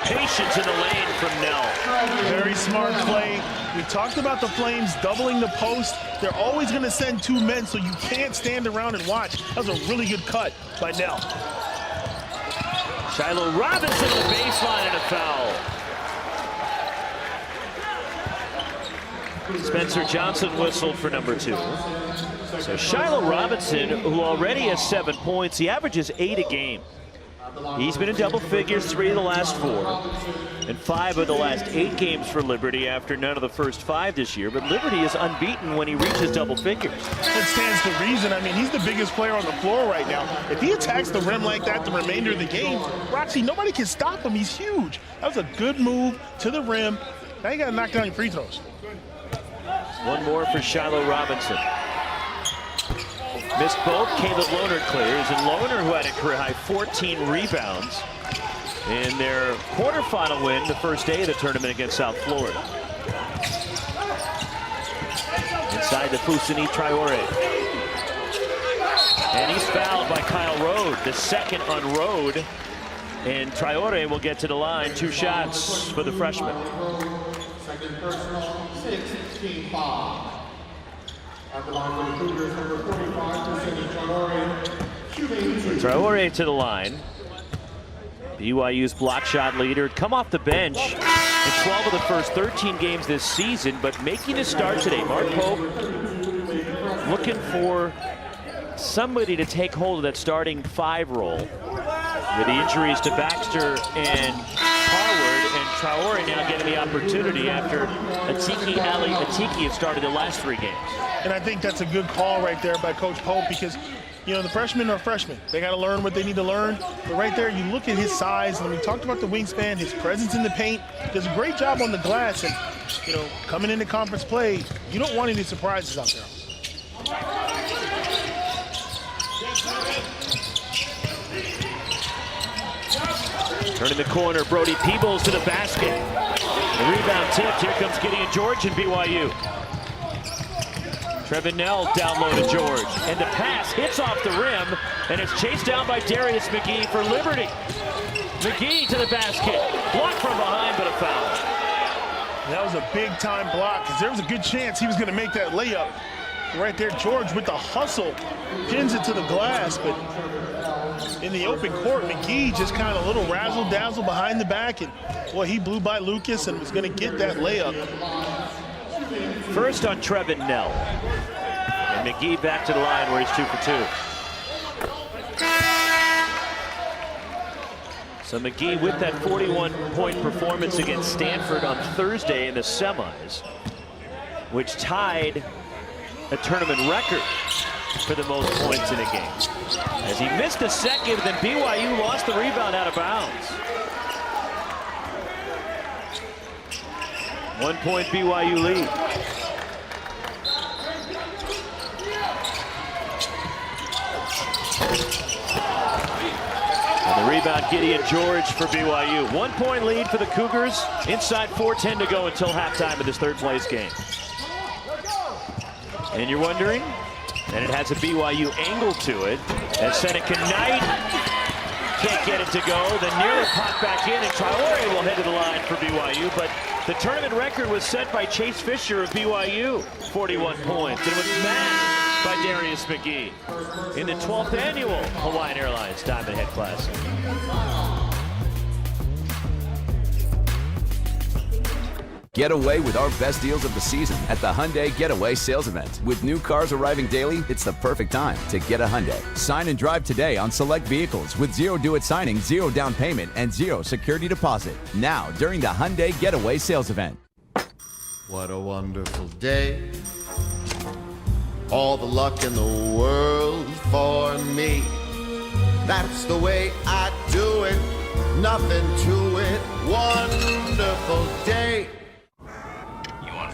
patience in the lane from Nell. Very smart play. We talked about the Flames doubling the post. They're always going to send 2 men, so you can't stand around and watch. That was a really good cut by Nell. Shiloh Robinson to the baseline and a foul. Spencer Johnson whistled for number 2. So Shiloh Robinson, who already has 7 points, he averages 8 a game. He's been in double figures 3 of the last 4 and 5 of the last 8 games for Liberty after none of the first 5 this year. But Liberty is unbeaten when he reaches double figures. It stands to reason. I mean, he's the biggest player on the floor right now. If he attacks the rim like that the remainder of the game, Roxy, nobody can stop him. He's huge. That was a good move to the rim. Now you got to knock down your free throws. One more for Shiloh Robinson. Missed both. Caleb Lohner clears, and Lohner, who had a career-high 14 rebounds in their quarterfinal win the first day of the tournament against South Florida. Inside the Fousseyni Traoré. And he's fouled by Kyle Rode, the second on Rode. And Traoré will get to the line. 2 shots for the freshman. Second personal, 16 foul. At the line for the Cougars, number 45, Traoré. Traoré to the line. BYU's block shot leader, come off the bench in 12 of the first 13 games this season, but making a start today. Mark Pope looking for somebody to take hold of that starting 5 role. With the injuries to Baxter and Harward, and Traoré now getting the opportunity after Ali Atiki has started the last 3 games. And I think that's a good call right there by Coach Pope, because, you know, the freshmen are freshmen. They got to learn what they need to learn. But right there, you look at his size, and we talked about the wingspan, his presence in the paint. Does a great job on the glass. And, you know, coming into conference play, you don't want any surprises out there. Turning the corner, Brody Peebles to the basket. The rebound tipped. Here comes Gideon George and BYU. Trevin Nell down low to George. And the pass hits off the rim, and it's chased down by Darius McGee for Liberty. McGee to the basket. Blocked from behind, but a foul. That was a big-time block, because there was a good chance he was going to make that layup. Right there, George with the hustle. Pins it to the glass, but in the open court, McGee just kind of a little razzle-dazzle behind the back, and boy, he blew by Lucas and was going to get that layup. First on Trevin Nell. And McGee back to the line where he's 2 for 2. So McGee with that 41-point performance against Stanford on Thursday in the semis, which tied a tournament record for the most points in a game. As he missed a second, then BYU lost the rebound out of bounds. 1 point BYU lead. And the rebound, Gideon George for BYU. 1 point lead for the Cougars. Inside 4:10 to go until halftime of this 3rd place game. And you're wondering, and it has a BYU angle to it, as Seneca Knight can't get it to go. Then nearly popped back in, and Traoré will head to the line for BYU. But the tournament record was set by Chase Fisher of BYU, 41 points. And it was matched by Darius McGee in the 12th annual Hawaiian Airlines Diamond Head Classic. Get away with our best deals of the season at the Hyundai Getaway Sales Event. With new cars arriving daily, it's the perfect time to get a Hyundai. Sign and drive today on select vehicles with 0 due at signing, 0 down payment, and 0 security deposit. Now, during the Hyundai Getaway Sales Event. What a wonderful day. All the luck in the world for me. That's the way I do it. Nothing to it. Wonderful day.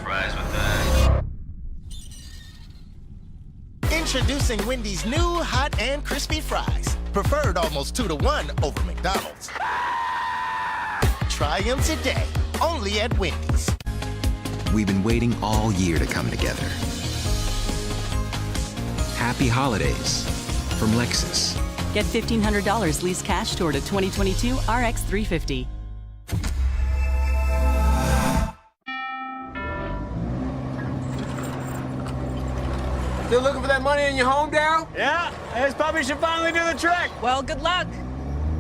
Fries with that. Introducing Wendy's new hot and crispy fries. Preferred almost 2 to 1 over McDonald's. Try them today, only at Wendy's. We've been waiting all year to come together. Happy holidays from Lexus. Get $1,500 lease cash toward a 2022 RX 350. Still looking for that money in your home, Daryl? Yeah, this puppy should finally do the trick. Well, good luck.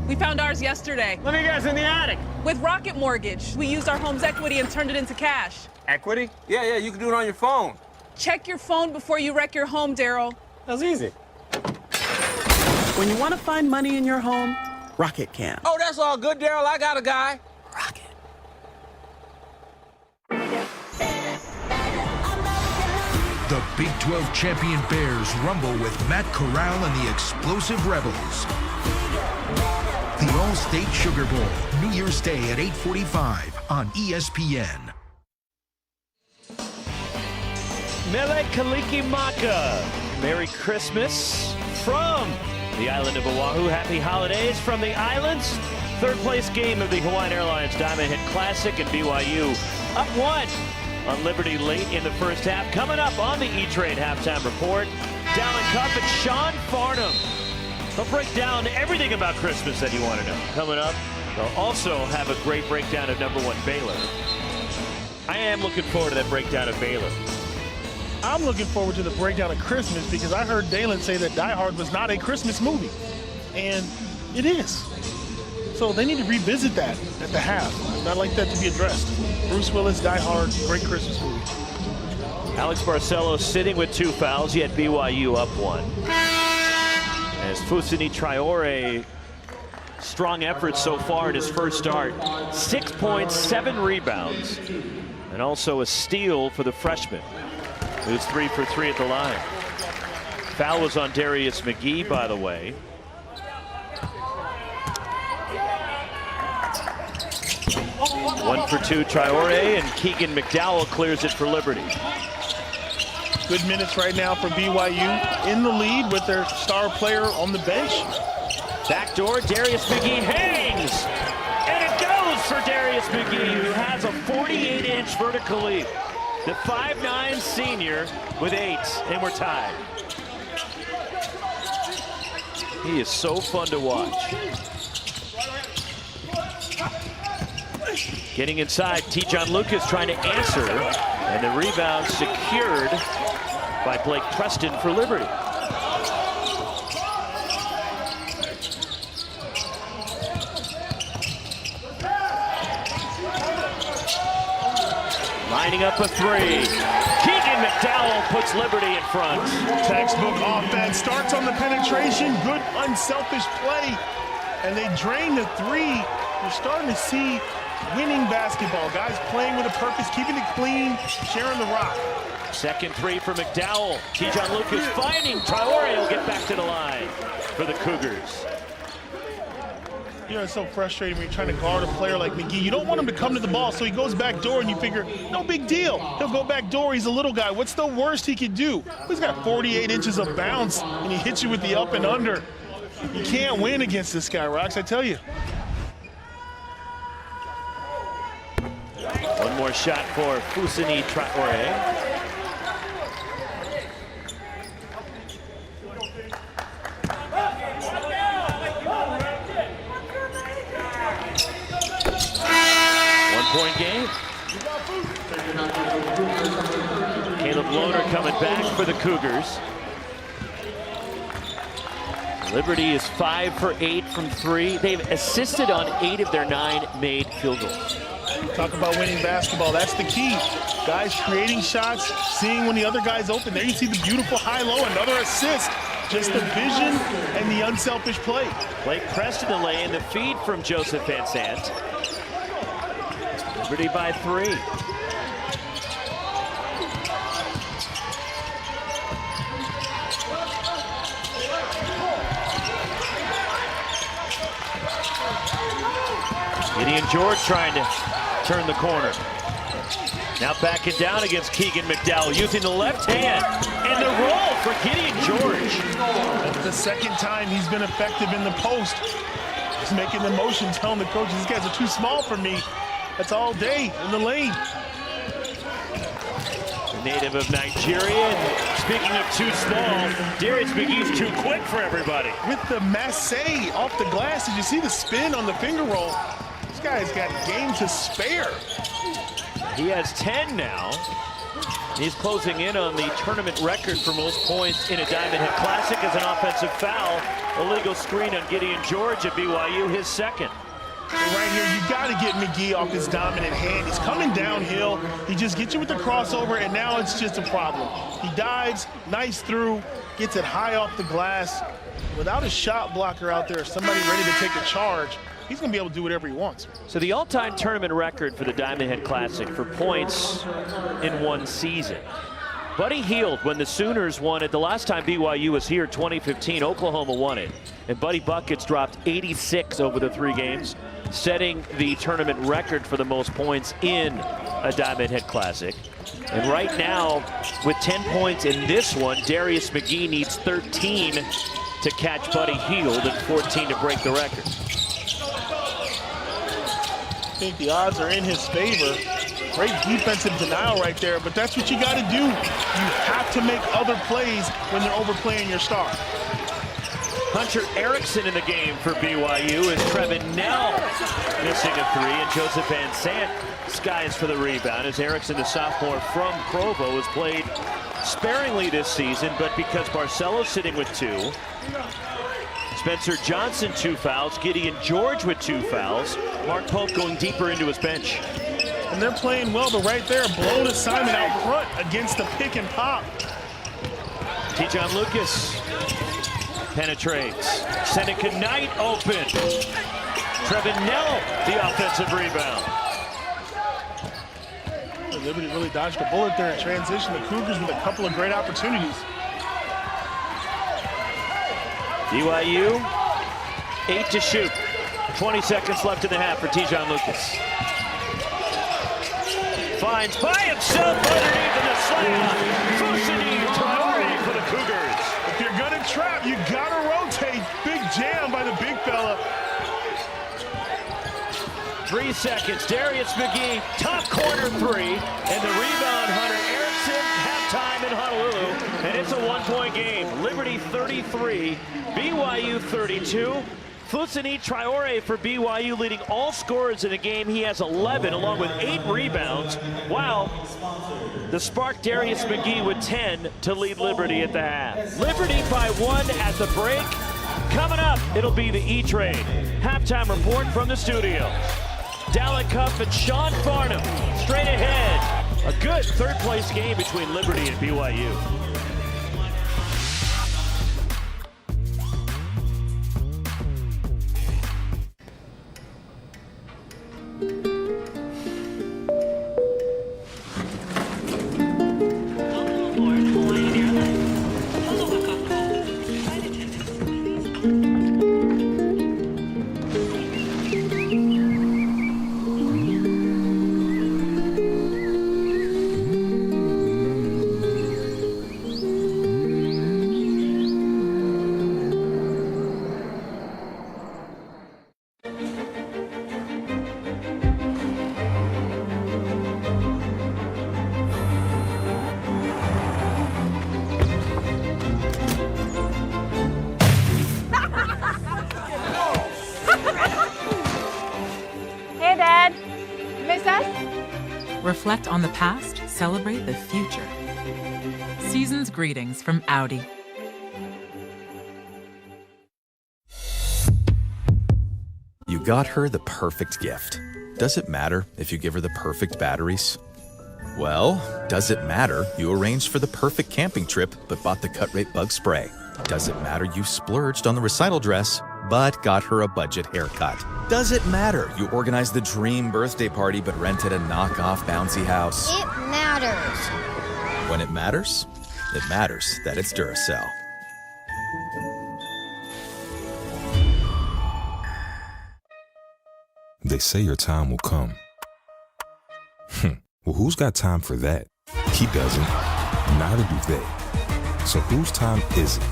We found ours yesterday. Let me guess, in the attic. With Rocket Mortgage. We used our home's equity and turned it into cash. Equity? Yeah, you can do it on your phone. Check your phone before you wreck your home, Daryl. That's easy. When you want to find money in your home, Rocket can. Oh, that's all good, Daryl. I got a guy. Rocket. The Big 12 champion Bears rumble with Matt Corral and the explosive Rebels. The All-State Sugar Bowl, New Year's Day at 8:45 on ESPN. Mele Kalikimaka. Merry Christmas from the island of Oahu. Happy holidays from the islands. Third place game of the Hawaiian Airlines Diamond Hit Classic, and BYU up 1 on Liberty late in the first half. Coming up on the E-Trade halftime report, Dallin Cup and Sean Farnham. They'll break down everything about Christmas that you want to know. Coming up, they'll also have a great breakdown of #1 Baylor. I am looking forward to that breakdown of Baylor. I'm looking forward to the breakdown of Christmas because I heard Dalen say that Die Hard was not a Christmas movie. And it is. So they need to revisit that at the half. I'd like that to be addressed. Bruce Willis, Die Hard, great Christmas movie. Alex Barcelo sitting with 2 fouls, yet BYU up 1. As Fousseyni Traore, strong effort so far in his first start. 6 points, 7 rebounds, and also a steal for the freshman, who's 3 for 3 at the line. Foul was on Darius McGee, by the way. One for 2, Traore, and Keegan McDowell clears it for Liberty. Good minutes right now for BYU, in the lead with their star player on the bench. Backdoor, Darius McGee hangs, and it goes for Darius McGee, who has a 48-inch vertical leap. The 5'9" senior with 8, and we're tied. He is so fun to watch. Getting inside, T-John Lucas trying to answer, and the rebound secured by Blake Preston for Liberty. Lining up a 3. Keegan McDowell puts Liberty in front. Textbook offense starts on the penetration, good unselfish play, and they drain the 3. You're starting to see winning basketball. Guys playing with a purpose, keeping it clean, sharing the rock. Second 3 for McDowell. T-John Lucas finding Traore will get back to the line for the Cougars. You know, it's so frustrating when you're trying to guard a player like McGee. You don't want him to come to the ball, so he goes back door, and you figure, no big deal. He'll go back door. He's a little guy. What's the worst he could do? He's got 48 inches of bounce, and he hits you with the up and under. You can't win against this guy, Rox, I tell you. One more shot for Fousseyni Traore. One-point game. Caleb Lohner coming back for the Cougars. Liberty is 5 for 8 from 3. They've assisted on 8 of their 9 made field goals. Talk about winning basketball. That's the key. Guys creating shots, seeing when the other guy's open. There you see the beautiful high-low, another assist. Just the vision and the unselfish play. Blake Preston to lay in the feed from Joseph Van Sant. Liberty by 3. Gideon George trying to turn the corner. Now backing down against Keegan McDowell, using the left hand, and the roll for Gideon George. That's the second time he's been effective in the post. He's making the motion, telling the coach, these guys are too small for me. That's all day in the lane. The native of Nigeria, and speaking of too small, Darius McGee's too quick for everybody. With the masse off the glass, did you see the spin on the finger roll? This guy's got game to spare. He has 10 now. He's closing in on the tournament record for most points in a Diamond Head Classic as an offensive foul. Illegal screen on Gideon George at BYU, his second. Right here, you got to get McGee off his dominant hand. He's coming downhill. He just gets you with the crossover, and now it's just a problem. He dives, nice through, gets it high off the glass. Without a shot blocker out there, somebody ready to take a charge, he's going to be able to do whatever he wants. So the all-time tournament record for the Diamond Head Classic for points in one season. Buddy Hield, when the Sooners won it, the last time BYU was here, 2015, Oklahoma won it. And Buddy Buckets dropped 86 over the 3 games, setting the tournament record for the most points in a Diamond Head Classic. And right now, with 10 points in this one, Darius McGee needs 13 to catch Buddy Hield and 14 to break the record. I think the odds are in his favor. Great defensive denial right there, but that's what you got to do. You have to make other plays when they're overplaying your star. Hunter Erickson in the game for BYU as Trevin Nell missing a 3, and Joseph Van Sant skies for the rebound as Erickson, the sophomore from Provo, has played sparingly this season, but because Barcelo's sitting with 2, Spencer Johnson 2 fouls, Gideon George with 2 fouls, Mark Pope going deeper into his bench. And they're playing well, but right there, blown assignment out front against the pick and pop. T-John Lucas penetrates. Seneca Knight open. Trevin Nell, the offensive rebound. Liberty really dodged a bullet there in transition. The Cougars with a couple of great opportunities. BYU, 8 to shoot. 20 seconds left in the half for T-John Lucas. Finds by himself underneath in the slam. Fusini Traore for the Cougars. If you're gonna trap, you gotta rotate. Big jam by the big fella. 3 seconds. Darius McGee, top corner 3, and the rebound. Hunter Erickson, halftime in Honolulu, and it's a 1-point game. Liberty 33, BYU 32. Fusini Traore for BYU leading all scorers in the game. He has 11 along with 8 rebounds, while the Spark Darius McGee with 10 to lead Liberty at the half. Liberty by 1 at the break. Coming up, it'll be the E-Trade. Halftime report from the studio. Dallin Cuff and Sean Farnham straight ahead. A good third-place game between Liberty and BYU. Reflect on the past, celebrate the future. Season's greetings from Audi. You got her the perfect gift. Does it matter if you give her the perfect batteries? Well, does it matter you arranged for the perfect camping trip but bought the cut rate bug spray? Does it matter you splurged on the recital dress but got her a budget haircut? Does it matter you organized the dream birthday party but rented a knockoff bouncy house? It matters. When it matters that it's Duracell. They say your time will come. Well, who's got time for that? He doesn't. Neither do they. So whose time is it?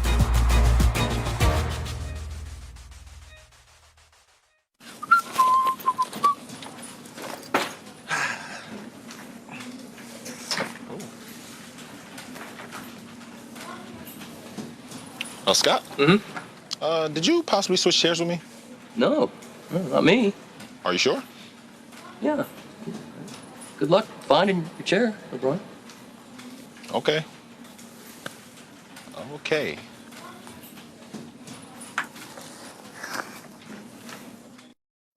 Scott? Mm-hmm. Did you possibly switch chairs with me? No, not me. Are you sure? Yeah. Good luck finding your chair, LeBron. Okay. Okay.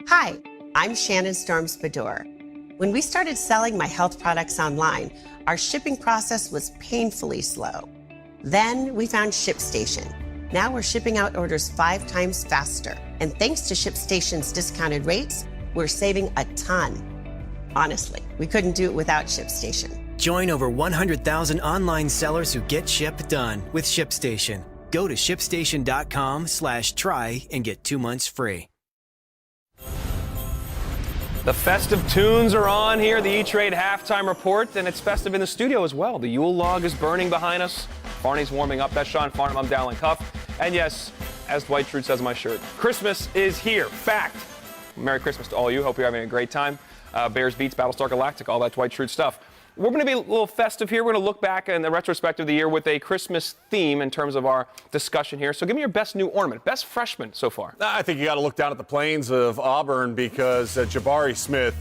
Hi, I'm Shannon Storms-Bador. When we started selling my health products online, our shipping process was painfully slow. Then we found ShipStation. Now we're shipping out orders 5 times faster. And thanks to ShipStation's discounted rates, we're saving a ton. Honestly, we couldn't do it without ShipStation. Join over 100,000 online sellers who get ship done with ShipStation. Go to shipstation.com/try and get 2 months free. The festive tunes are on here, the E-Trade halftime report, and it's festive in the studio as well. The Yule log is burning behind us. Barney's warming up. That's Sean Farnham. I'm Dallin Cuff. And yes, as Dwight Schrute says on my shirt, Christmas is here. Fact. Merry Christmas to all you. Hope you're having a great time. Bears beats Battlestar Galactica, all that Dwight Schrute stuff. We're going to be a little festive here. We're going to look back in the retrospective of the year with a Christmas theme in terms of our discussion here. So give me your best new ornament, best freshman so far. I think you got to look down at the plains of Auburn because Jabari Smith,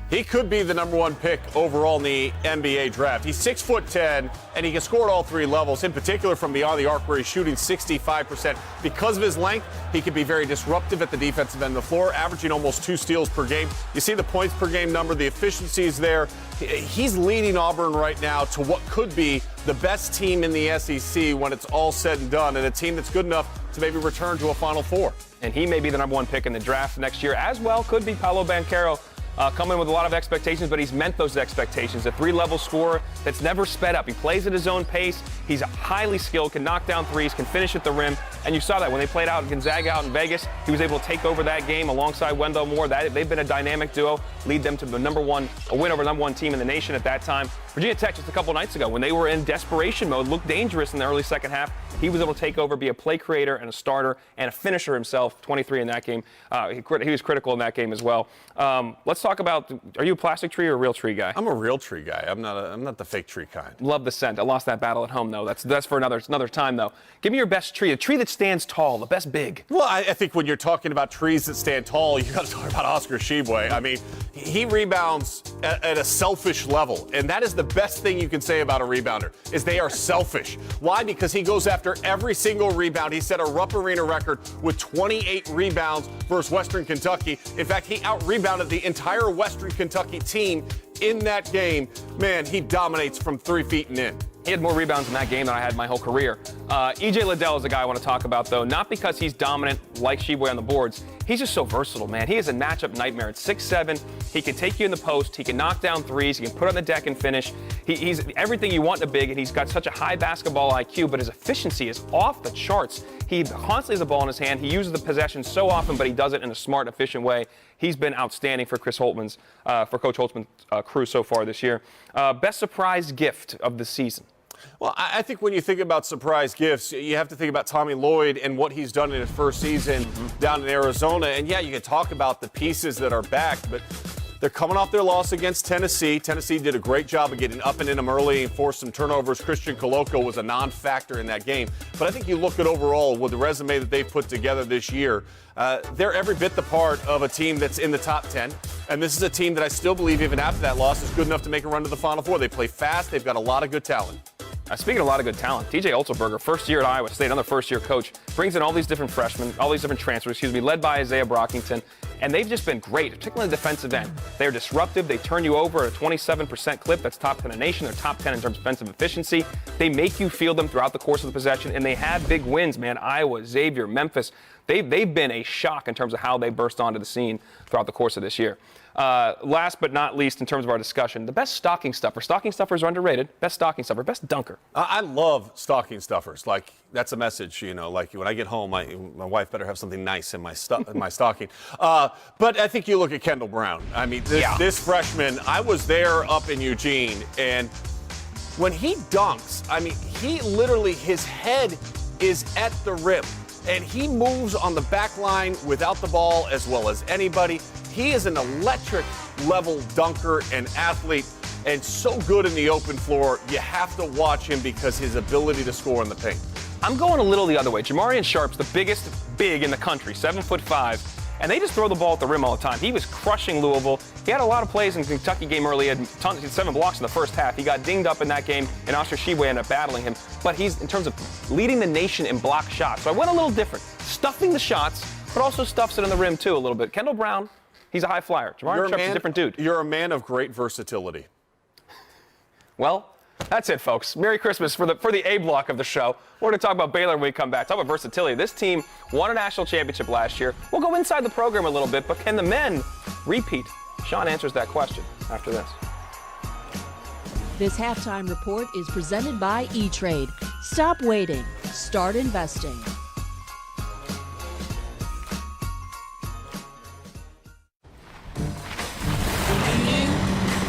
he could be the #1 pick overall in the NBA draft. He's 6'10", and he can score at all 3 levels, in particular from beyond the arc where he's shooting 65%. Because of his length, he can be very disruptive at the defensive end of the floor, averaging almost 2 steals per game. You see the points per game number, the efficiency is there. He's leading Auburn right now to what could be the best team in the SEC when it's all said and done, and a team that's good enough to maybe return to a Final Four. And he may be the #1 pick in the draft next year as well. Could be Paolo Banchero. Coming with a lot of expectations, but he's met those expectations. A 3-level scorer that's never sped up. He plays at his own pace. He's highly skilled, can knock down threes, can finish at the rim. And you saw that when they played out Gonzaga out in Vegas. He was able to take over that game alongside Wendell Moore. They've been a dynamic duo, lead them to the a win over the #1 team in the nation at that time. Virginia Tech just a couple nights ago, when they were in desperation mode, looked dangerous in the early second half. He was able to take over, be a play creator and a starter and a finisher himself. 23 in that game. He was critical in that game as well. Let's talk about, are you a plastic tree or a real tree guy? I'm a real tree guy. I'm not the fake tree kind. Love the scent. I lost that battle at home, though. That's for another time, though. Give me your best tree, a tree that stands tall, the best big. Well, I think when you're talking about trees that stand tall, you got to talk about Oscar Tshiebwe. I mean, he rebounds at a selfish level, and that is the best thing you can say about a rebounder, is they are selfish. Why? Because he goes after every single rebound. He set a Rupp Arena record with 28 rebounds versus Western Kentucky. In fact, he out-rebounded the entire Western Kentucky team in that game. Man, he dominates from 3 feet and in. He had more rebounds in that game than I had my whole career. E.J. Liddell is a guy I want to talk about, though, not because he's dominant like Tshiebwe on the boards. He's just so versatile, man. He is a matchup nightmare. At 6'7", he can take you in the post. He can knock down threes. He can put on the deck and finish. He's everything you want in a big, and he's got such a high basketball IQ, but his efficiency is off the charts. He constantly has the ball in his hand. He uses the possession so often, but he does it in a smart, efficient way. He's been outstanding for Coach Holtman's crew so far this year. Best surprise gift of the season? Well, I think when you think about surprise gifts, you have to think about Tommy Lloyd and what he's done in his first season down in Arizona. And, yeah, you can talk about the pieces that are back, but they're coming off their loss against Tennessee. Tennessee did a great job of getting up and in them early and forced some turnovers. Christian Koloko was a non-factor in that game. But I think you look at overall with the resume that they've put together this year, they're every bit the part of a team that's in the top 10. And this is a team that I still believe, even after that loss, is good enough to make a run to the Final Four. They play fast. They've got a lot of good talent. Speaking of a lot of good talent, TJ Otzelberger, first year at Iowa State, another first-year coach, brings in all these different freshmen, all these different transfers, led by Isaiah Brockington, and they've just been great, particularly in the defensive end. They're disruptive. They turn you over at a 27% clip. That's top 10 in the nation. They're top 10 in terms of defensive efficiency. They make you feel them throughout the course of the possession, and they have big wins, man. Iowa, Xavier, Memphis. They've been a shock in terms of how they burst onto the scene throughout the course of this year. Last but not least, in terms of our discussion, the best stocking stuffer. Stocking stuffers are underrated. Best stocking stuffer, best dunker. I love stocking stuffers. Like, that's a message, like when I get home, my wife better have something nice in my stocking. But I think you look at Kendall Brown. I mean, this freshman, I was there up in Eugene, and when he dunks, I mean, he literally, his head is at the rim. And he moves on the back line without the ball as well as anybody. He is an electric level dunker and athlete and so good in the open floor. You have to watch him because his ability to score in the paint. I'm going a little the other way. Jamarian Sharp's the biggest big in the country, 7'5", and they just throw the ball at the rim all the time. He was crushing Louisville. He had a lot of plays in the Kentucky game early. He had 7 blocks in the first half. He got dinged up in that game, and Oscar Tshiebwe ended up battling him. But he's, in terms of leading the nation in block shots. So I went a little different. Stuffing the shots, but also stuffs it in the rim, too, a little bit. Kendall Brown, he's a high flyer. Jamar Chubb's a different dude. You're a man of great versatility. Well, that's it, folks. Merry Christmas for the A block of the show. We're going to talk about Baylor when we come back. Talk about versatility. This team won a national championship last year. We'll go inside the program a little bit, but can the men repeat? Sean answers that question after this. This halftime report is presented by E-Trade. Stop waiting. Start investing.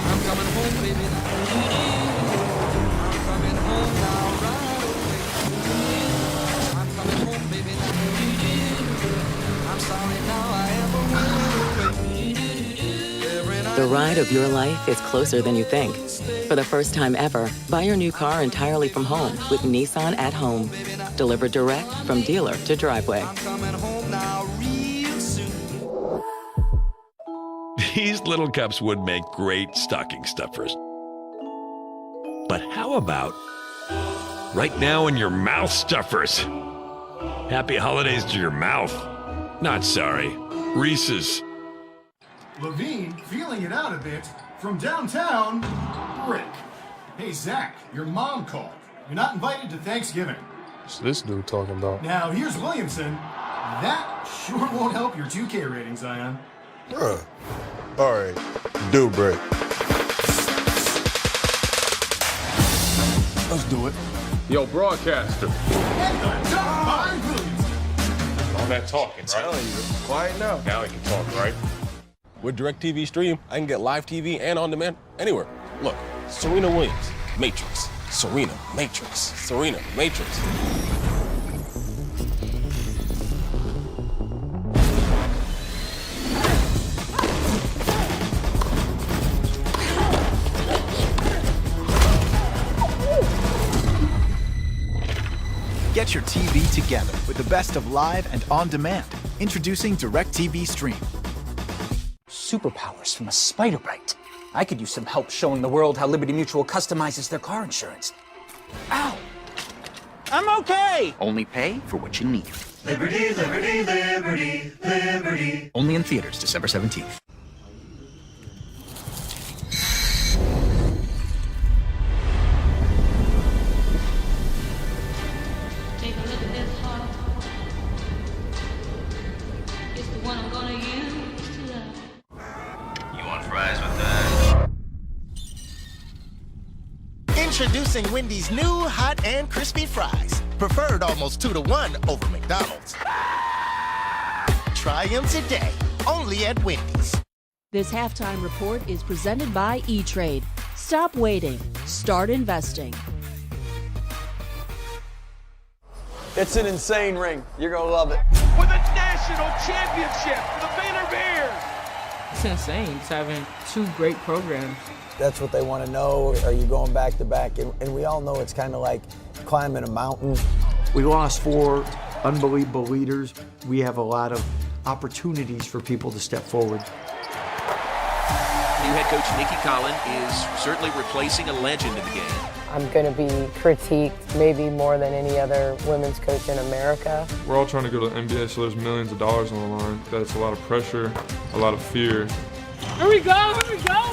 I'm coming home, baby. I'm coming home now, right away. I'm coming home, baby. I'm sorry now, I am away. The ride of your life is closer than you think. For the first time ever, buy your new car entirely from home with Nissan at Home. Delivered direct from dealer to driveway. I'm coming home now real soon. These little cups would make great stocking stuffers. But how about right now in your mouth stuffers? Happy holidays to your mouth. Not sorry. Reese's. Levine feeling it out a bit from downtown. Rick. Hey, Zach, your mom called. You're not invited to Thanksgiving. What's this dude talking about? Now, here's Williamson. That sure won't help your 2K rating, Zion. Bruh. All right, do break. Let's do it. Yo, broadcaster. All that talking, right? Telling you, quiet now. Now he can talk, right? With DirecTV Stream, I can get live TV and on demand anywhere. Look, Serena Williams, Matrix. Serena, Matrix. Serena, Matrix. Get your TV together with the best of live and on demand. Introducing DirecTV Stream. Superpowers from a spider bite. I could use some help showing the world how Liberty Mutual customizes their car insurance. Ow! I'm okay! Only pay for what you need. Liberty, liberty, liberty, liberty. Only in theaters December 17th. Take a look at this heart. It's the one I'm gonna use to love. You want fries with that? Introducing Wendy's new hot and crispy fries. Preferred almost 2-to-1 over McDonald's. Try them today, only at Wendy's. This halftime report is presented by E-Trade. Stop waiting. Start investing. It's an insane ring. You're going to love it. With a national championship for the Baylor Bears. It's insane. It's having two great programs. That's what they want to know. Are you going back to back? And we all know it's kind of like climbing a mountain. We lost 4 unbelievable leaders. We have a lot of opportunities for people to step forward. New head coach Nikki Collin is certainly replacing a legend in the game. I'm going to be critiqued maybe more than any other women's coach in America. We're all trying to go to the NBA, so there's millions of dollars on the line. That's a lot of pressure, a lot of fear. Here we go, here we go!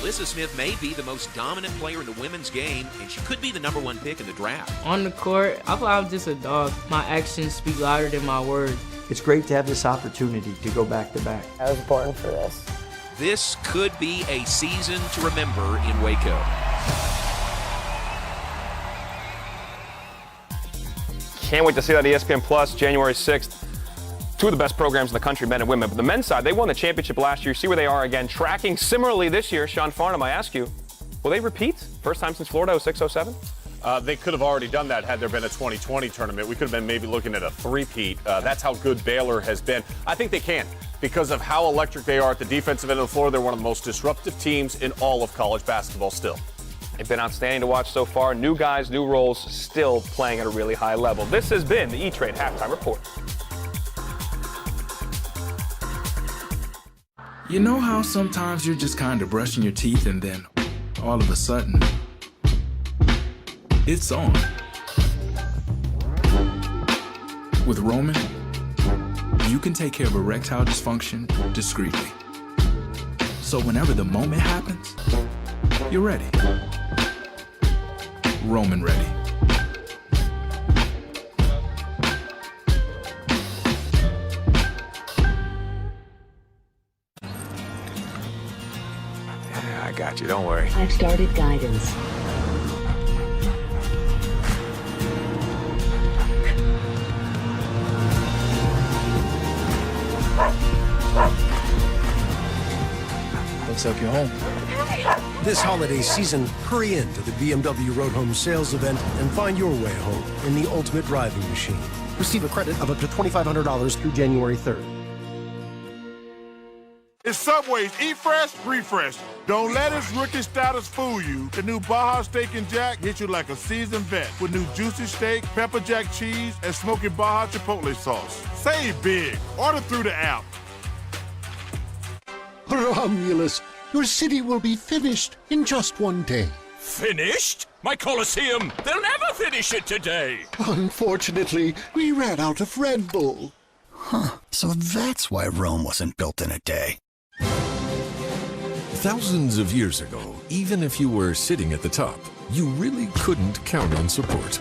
Alyssa Smith may be the most dominant player in the women's game, and she could be the #1 pick in the draft. On the court, I feel I'm just a dog. My actions speak louder than my words. It's great to have this opportunity to go back to back. I was born for this. This could be a season to remember in Waco. Can't wait to see that ESPN Plus January 6th. 2 of the best programs in the country, men and women. But the men's side, they won the championship last year. See where they are again. Tracking similarly this year. Sean Farnham, I ask you, will they repeat? First time since Florida 06-07? They could have already done that had there been a 2020 tournament. We could have been maybe looking at a three-peat. That's how good Baylor has been. I think they can because of how electric they are at the defensive end of the floor. They're one of the most disruptive teams in all of college basketball still. They've been outstanding to watch so far. New guys, new roles, still playing at a really high level. This has been the E-Trade Halftime Report. You know how sometimes you're just kind of brushing your teeth and then all of a sudden, it's on. With Roman, you can take care of erectile dysfunction discreetly. So whenever the moment happens, you're ready. Roman ready. I got you, don't worry. I've started guidance. Looks like you're home. This holiday season, hurry in to the BMW Road Home sales event and find your way home in the ultimate driving machine. Receive a credit of up to $2,500 through January 3rd. It's Subway's Eat Fresh, Refresh. Don't let its rookie status fool you. The new Baja Steak and Jack hits you like a seasoned vet with new juicy steak, pepper jack cheese, and smoky Baja Chipotle sauce. Save big. Order through the app. Romulus, your city will be finished in just one day. Finished? My Colosseum! They'll never finish it today! Unfortunately, we ran out of Red Bull. Huh, so that's why Rome wasn't built in a day. Thousands of years ago, even if you were sitting at the top, you really couldn't count on support.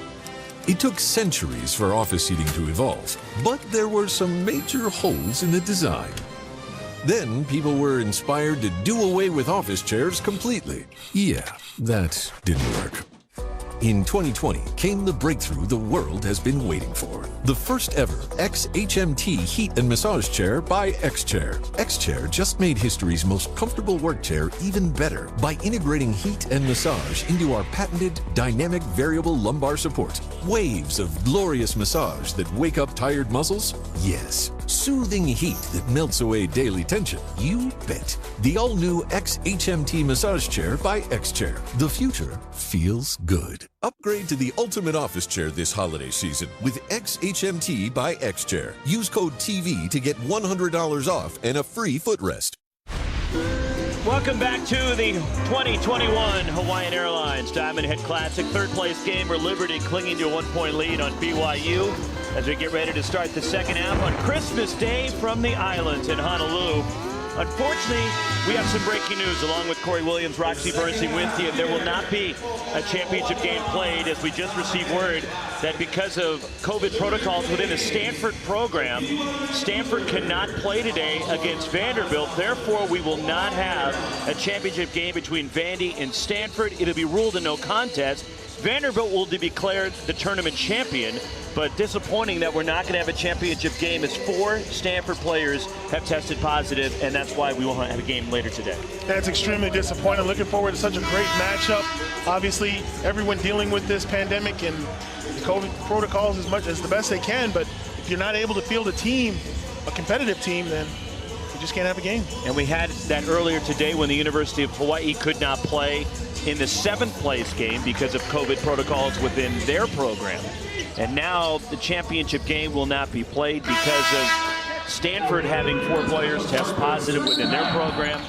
It took centuries for office seating to evolve, but there were some major holes in the design. Then people were inspired to do away with office chairs completely. Yeah, that didn't work. In 2020 came the breakthrough the world has been waiting for. The first ever XHMT heat and massage chair by X-Chair. X-Chair just made history's most comfortable work chair even better by integrating heat and massage into our patented dynamic variable lumbar support. Waves of glorious massage that wake up tired muscles? Yes. Soothing heat that melts away daily tension? You bet. The all-new XHMT massage chair by X-Chair. The future feels good. Upgrade to the ultimate office chair this holiday season with XHMT by X-Chair. Use code TV to get $100 off and a free footrest. Welcome back to the 2021 Hawaiian Airlines Diamond Head Classic third place game where Liberty clinging to a 1-point lead on BYU as we get ready to start the second half on Christmas Day from the islands in Honolulu. Unfortunately, we have some breaking news along with Corey Williams, Roxy Bursing with you. There will not be a championship game played as we just received word that because of COVID protocols within the Stanford program, Stanford cannot play today against Vanderbilt. Therefore, we will not have a championship game between Vandy and Stanford. It'll be ruled a no contest. Vanderbilt will be declared the tournament champion, but disappointing that we're not going to have a championship game as 4 Stanford players have tested positive, and that's why we won't have a game later today. That's extremely disappointing. Looking forward to such a great matchup. Obviously, everyone dealing with this pandemic and the COVID protocols as much as the best they can, but if you're not able to field a team, a competitive team, then you just can't have a game. And we had that earlier today when the University of Hawaii could not play in the 7th place game because of COVID protocols within their program. And now the championship game will not be played because of Stanford having 4 players test positive within their program.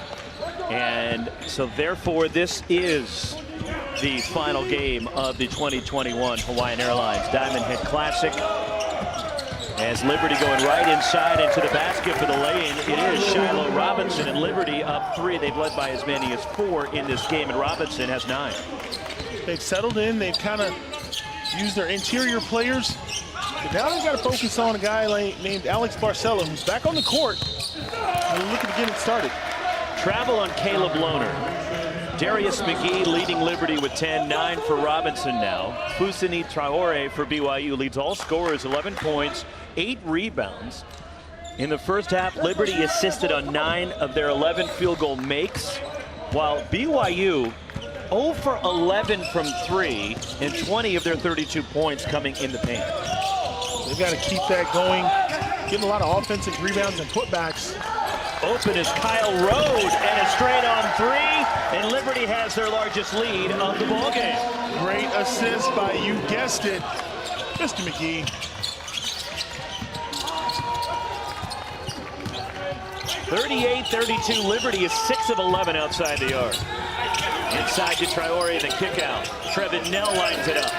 And so therefore this is the final game of the 2021 Hawaiian Airlines Diamond Head Classic. As Liberty going right inside into the basket for the lay-in, it is Shiloh Robinson, and Liberty up 3. They've led by as many as 4 in this game, and Robinson has 9. They've settled in. They've kind of used their interior players. But now they've got to focus on a guy named Alex Barcelo, who's back on the court and looking to get it started. Travel on Caleb Lohner. Darius McGee leading Liberty with 10, 9 for Robinson now. Fusini Traore for BYU leads all scorers, 11 points, 8 rebounds. In the first half, Liberty assisted on 9 of their 11 field goal makes, while BYU 0 for 11 from 3 and 20 of their 32 points coming in the paint. They've got to keep that going, getting a lot of offensive rebounds and putbacks. Open is Kyle Rode, and a straight on 3, and Liberty has their largest lead of the ballgame. Great assist by, you guessed it, Mr. McGee. 38-32, Liberty is 6 of 11 outside the arc. Inside to Traore, the kick out. Trevin Nell lines it up.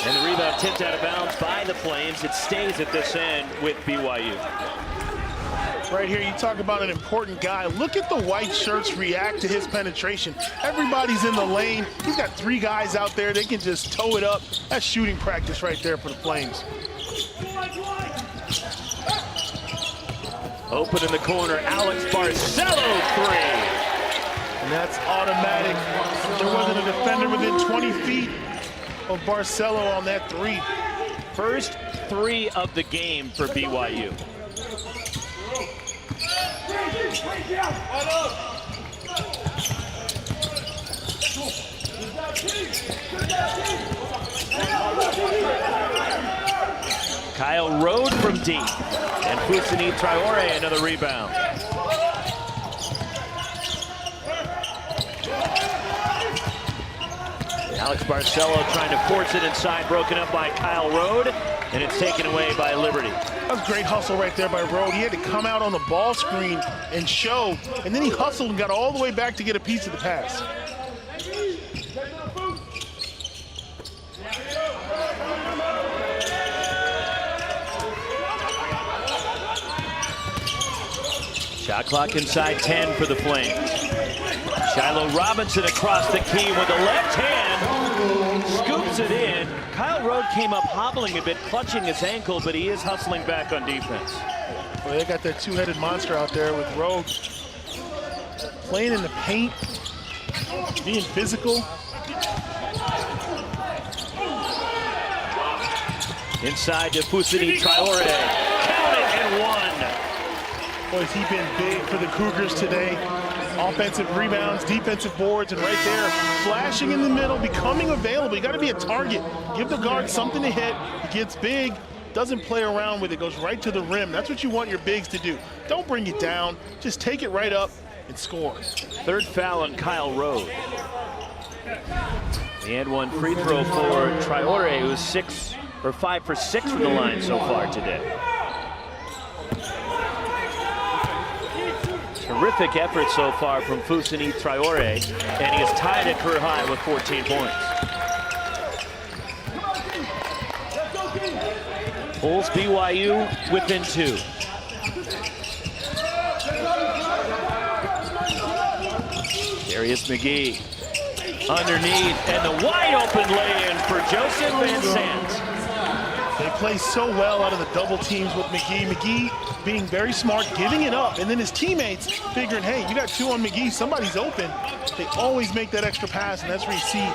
And the rebound tipped out of bounds by the Flames. It stays at this end with BYU. Right here, you talk about an important guy. Look at the white shirts react to his penetration. Everybody's in the lane. He's got 3 guys out there. They can just toe it up. That's shooting practice right there for the Flames. Open in the corner, Alex Barcelo 3. And that's automatic. There wasn't a defender within 20 feet of Barcelo on that 3. First 3 of the game for BYU. Kyle Rode from deep. And Fousseyni Traore another rebound. Alex Barcelo trying to force it inside, broken up by Kyle Rode, and it's taken away by Liberty. That was great hustle right there by Rode. He had to come out on the ball screen and show, and then he hustled and got all the way back to get a piece of the pass. Shot clock inside 10 for the Flames. Shiloh Robinson across the key with the left hand, scoops it in. Kyle Rode came up hobbling a bit, clutching his ankle, but he is hustling back on defense. Well, they got that 2-headed monster out there with Rode playing in the paint, being physical. Inside to Fousseyni Traore. Count it and 1. Boy, has he been big for the Cougars today. Offensive rebounds, defensive boards, and right there, flashing in the middle, becoming available. You got to be a target. Give the guard something to hit. He gets big, doesn't play around with it, goes right to the rim. That's what you want your bigs to do. Don't bring it down. Just take it right up and score. Third foul on Kyle Rode. And 1 free throw for Traore, who's 5 for 6 from the line so far today. Terrific effort so far from Fousseyni Traore, and he is tied at career high with 14 points. Pulls BYU within 2. Darius McGee underneath, and the wide open lay-in for Joseph Van Sant. They play so well out of the double teams with McGee. McGee being very smart, giving it up, and then his teammates figuring, hey, you got 2 on McGee, somebody's open. They always make that extra pass, and that's where you see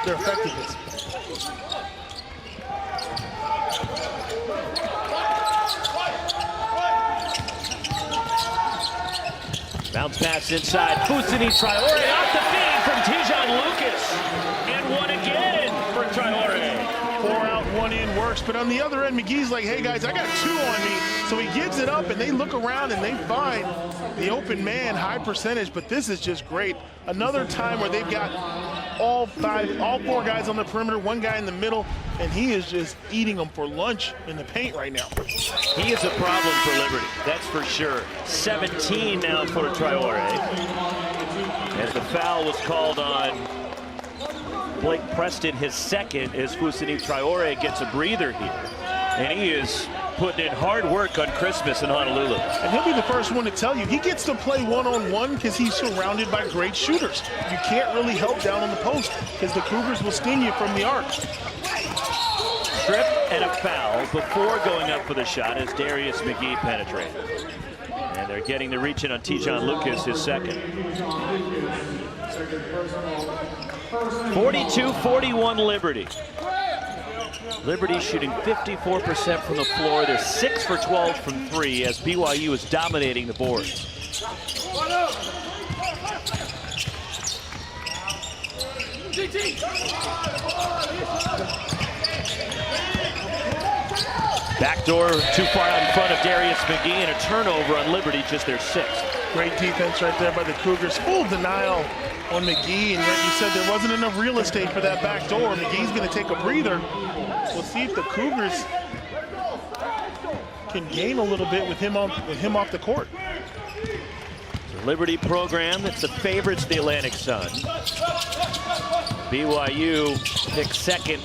their effectiveness. Bounce pass inside, Fousseyni Traore off the feed from Tijon Lucas. And 1 again for Traore. 4 out, 1 in works, but on the other end, McGee's like, hey guys, I got 2 on me. So he gives it up and they look around and they find the open man, high percentage, but this is just great. Another time where they've got all 4 guys on the perimeter, 1 guy in the middle, and he is just eating them for lunch in the paint right now. He is a problem for Liberty, that's for sure. 17 now for Traore. As the foul was called on Blake Preston, his second, as Fousseyni Traore gets a breather here. And he is putting in hard work on Christmas in Honolulu. And he'll be the first one to tell you, he gets to play one-on-one because he's surrounded by great shooters. You can't really help down on the post because the Cougars will sting you from the arc. Trip and a foul before going up for the shot as Darius McGee penetrated. And they're getting the reach in on Tijon Lucas, his second. 42-41 Liberty. Liberty shooting 54% from the floor. They're 6 for 12 from 3 as BYU is dominating the boards. Backdoor too far out in front of Darius McGee, and a turnover on Liberty, just their 6th. Great defense right there by the Cougars. Full denial on McGee, and like you said, there wasn't enough real estate for that backdoor. McGee's going to take a breather. We'll see if the Cougars can gain a little bit with him off the court. The Liberty program that's the favorites, the Atlantic Sun. BYU picked second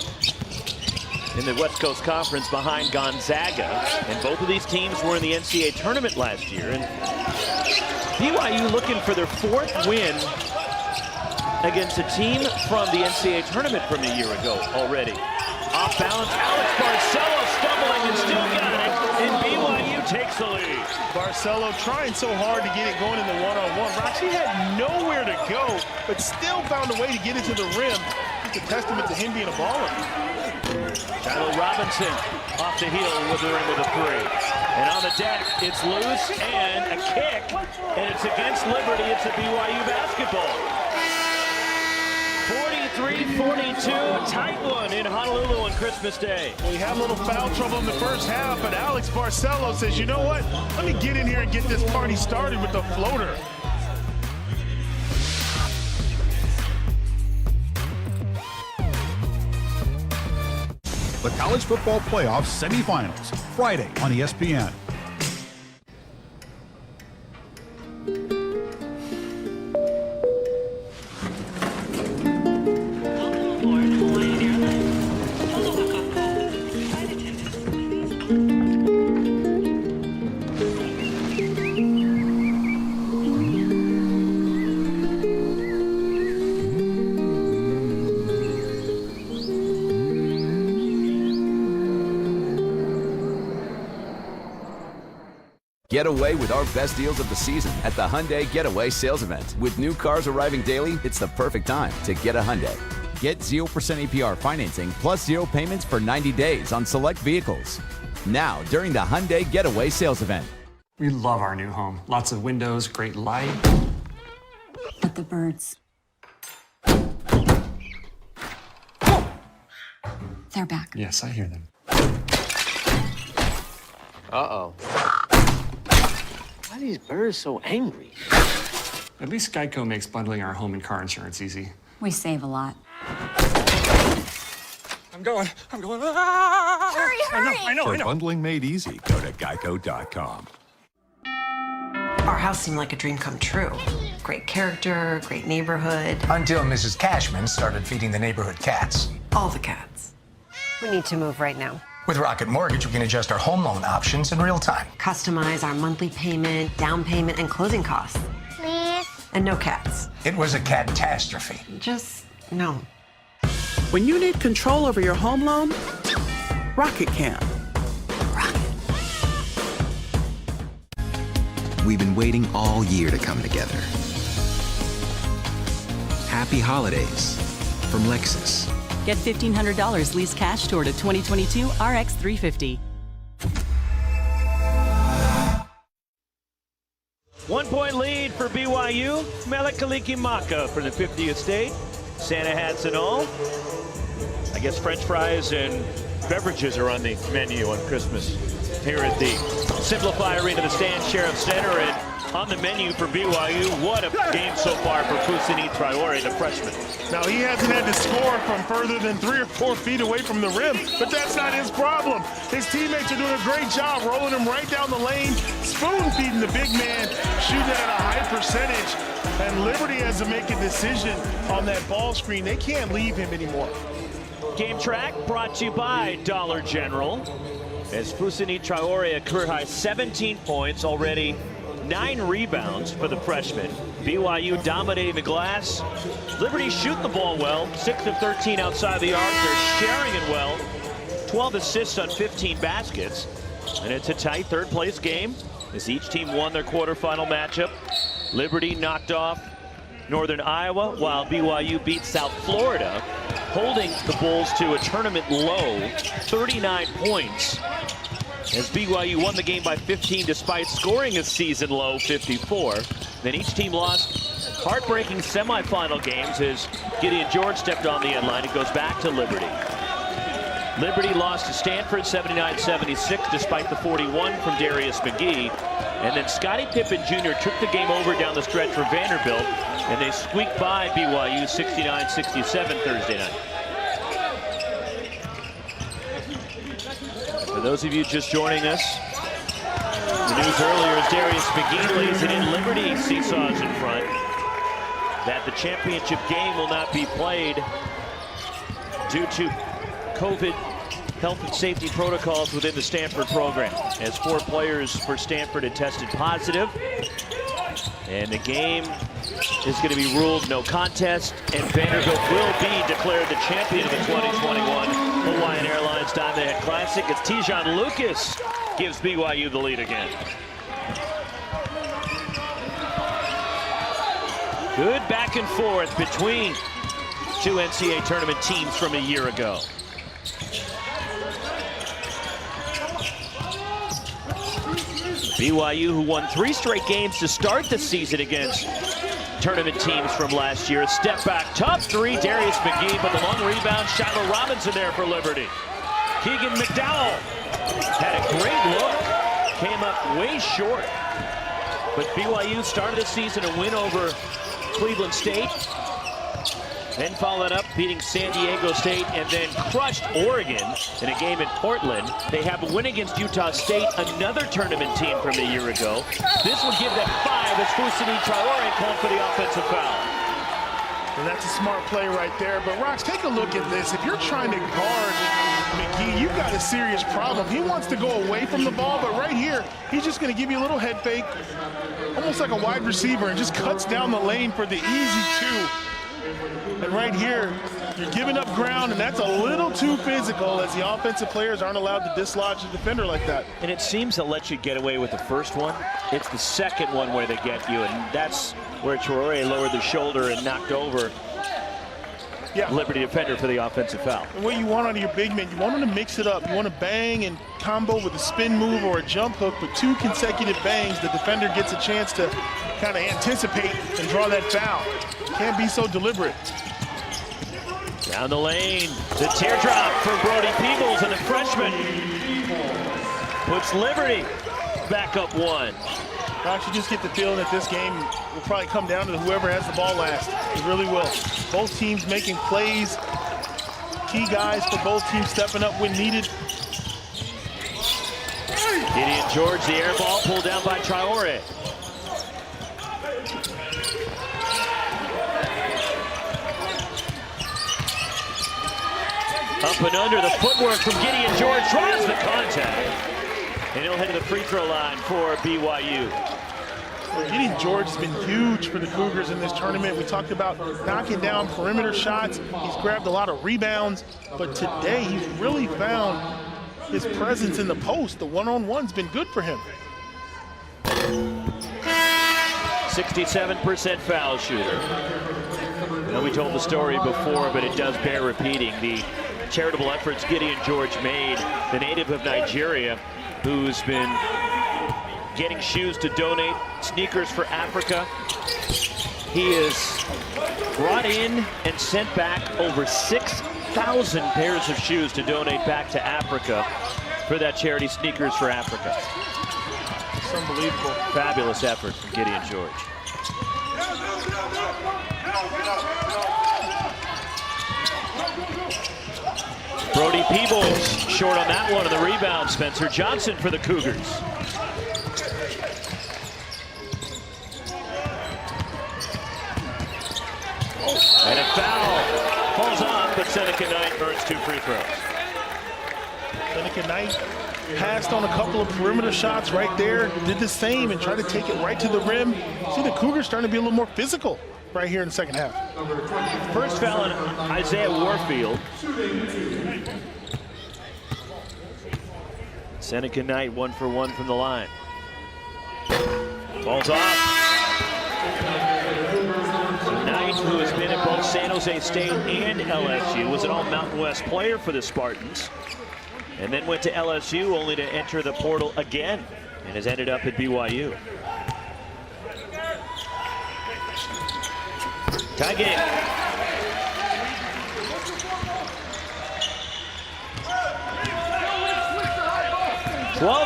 in the West Coast Conference behind Gonzaga. And both of these teams were in the NCAA tournament last year. And BYU looking for their 4th win against a team from the NCAA tournament from a year ago already. Off balance, Alex Barcelo stumbling and still got it. And BYU takes the lead. Barcelo trying so hard to get it going in the one-on-one. Roxy had nowhere to go, but still found a way to get it to the rim. It's a testament to him being a baller. Tyler Robinson off the heel with the rim with a 3. And on the deck, it's loose and a kick. And it's against Liberty. It's a BYU basketball. 43-42, tight one in Honolulu on Christmas Day. We had a little foul trouble in the first half, but Alex Barcelo says, you know what? Let me get in here and get this party started with the floater. The College Football Playoff Semifinals, Friday on ESPN. Get away with our best deals of the season at the Hyundai Getaway Sales Event. With new cars arriving daily, it's the perfect time to get a Hyundai. Get 0% APR financing plus 0 payments for 90 days on select vehicles. Now, during the Hyundai Getaway Sales Event. We love our new home. Lots of windows, great light. But the birds. They're back. Yes, I hear them. Uh-oh. Why are these birds so angry? At least Geico makes bundling our home and car insurance easy. We save a lot. I'm going. Hurry, hurry! I know. For bundling made easy, go to geico.com. Our house seemed like a dream come true. Great character, great neighborhood. Until Mrs. Cashman started feeding the neighborhood cats. All the cats. We need to move right now. With Rocket Mortgage, we can adjust our home loan options in real time. Customize our monthly payment, down payment, and closing costs. Please. And no cats. It was a catastrophe. Just no. When you need control over your home loan, Rocket can. We've been waiting all year to come together. Happy holidays from Lexus. Get $1,500 lease cash toward a 2022 RX 350. 1-point lead for BYU. Melikaliki Maka for the 50th state. Santa hats and all. I guess French fries and beverages are on the menu on Christmas here at the Simplify Arena, the Stan Sheriff Center, and on the menu for BYU. What a game so far for Fusini Traore, the freshman. Now, he hasn't had to score from further than 3 or 4 feet away from the rim, but that's not his problem. His teammates are doing a great job rolling him right down the lane, spoon-feeding the big man, shooting it at a high percentage. And Liberty has to make a decision on that ball screen. They can't leave him anymore. Game track brought to you by Dollar General. As Fusini Traore, a career-high 17 points, already 9 rebounds for the freshman. BYU dominating the glass. Liberty shooting the ball well. 6 of 13 outside the arc. They're sharing it well. 12 assists on 15 baskets. And it's a tight third-place game as each team won their quarterfinal matchup. Liberty knocked off Northern Iowa, while BYU beat South Florida, holding the Bulls to a tournament low 39 points. As BYU won the game by 15 despite scoring a season low 54. Then each team lost heartbreaking semifinal games as Gideon George stepped on the end line. It goes back to Liberty. Liberty lost to Stanford 79-76 despite the 41 from Darius McGee. And then Scottie Pippen Jr. took the game over down the stretch for Vanderbilt, and they squeaked by BYU 69-67 Thursday night. For those of you just joining us, The news earlier as Darius McGee lays it in. Liberty seesaws in front. That the championship game will not be played due to COVID health and safety protocols within the Stanford program, as 4 players for Stanford had tested positive. And the game is going to be ruled no contest, and Vanderbilt will be declared the champion of the 2021 Hawaiian Airlines Diamond Head Classic as Tijon Lucas gives BYU the lead again. Good back and forth between 2 NCAA tournament teams from a year ago. BYU, who won 3 straight games to start the season against tournament teams from last year. A step back, tough 3, Darius McGee, but the long rebound, Shiloh Robinson there for Liberty. Keegan McDowell had a great look, came up way short. But BYU started the season a win over Cleveland State, then followed up beating San Diego State, and then crushed Oregon in a game in Portland. They have a win against Utah State, another tournament team from a year ago. This will give them 5 as Fousseyni Traore called for the offensive foul. And that's a smart play right there. But Rox, take a look at this. If you're trying to guard McGee, you've got a serious problem. He wants to go away from the ball, but right here, he's just going to give you a little head fake, almost like a wide receiver, and just cuts down the lane for the easy 2. And right here, you're giving up ground, and that's a little too physical, as the offensive players aren't allowed to dislodge the defender like that. And it seems to let you get away with the first one. It's the second one where they get you, and that's where Traore lowered the shoulder and knocked over Liberty defender for the offensive foul. And what you want out of your big men, you want them to mix it up. You want to bang and combo with a spin move or a jump hook, but 2 consecutive bangs, the defender gets a chance to kind of anticipate and draw that foul. Can't be so deliberate. Down the lane, the teardrop for Brody Peebles, and the freshman puts Liberty back up 1. Rox, you just get the feeling that this game will probably come down to whoever has the ball last. It really will. Both teams making plays. Key guys for both teams stepping up when needed. Gideon George, the air ball pulled down by Traore. Up and under, the footwork from Gideon George draws the contact. And he'll head to the free throw line for BYU. Well, Gideon George has been huge for the Cougars in this tournament. We talked about knocking down perimeter shots. He's grabbed a lot of rebounds. But today, he's really found his presence in the post. The one-on-one's been good for him. 67% foul shooter. Now, we told the story before, but it does bear repeating. The charitable efforts Gideon George made, the native of Nigeria, who's been getting shoes to donate, sneakers for Africa. He has brought in and sent back over 6,000 pairs of shoes to donate back to Africa for that charity, Sneakers for Africa. It's unbelievable. Fabulous effort from Gideon George. Brody Peebles short on that one, and the rebound, Spencer Johnson for the Cougars. And a foul falls off, but Seneca Knight earns 2 free throws. Seneca Knight passed on a couple of perimeter shots right there, did the same and tried to take it right to the rim. See the Cougars starting to be a little more physical right here in the second half. First foul on Isaiah Warfield. Seneca Knight 1 for 1 from the line. Falls off. Knight, who has been at both San Jose State and LSU, was an all Mountain West player for the Spartans, and then went to LSU only to enter the portal again, and has ended up at BYU. Tie game.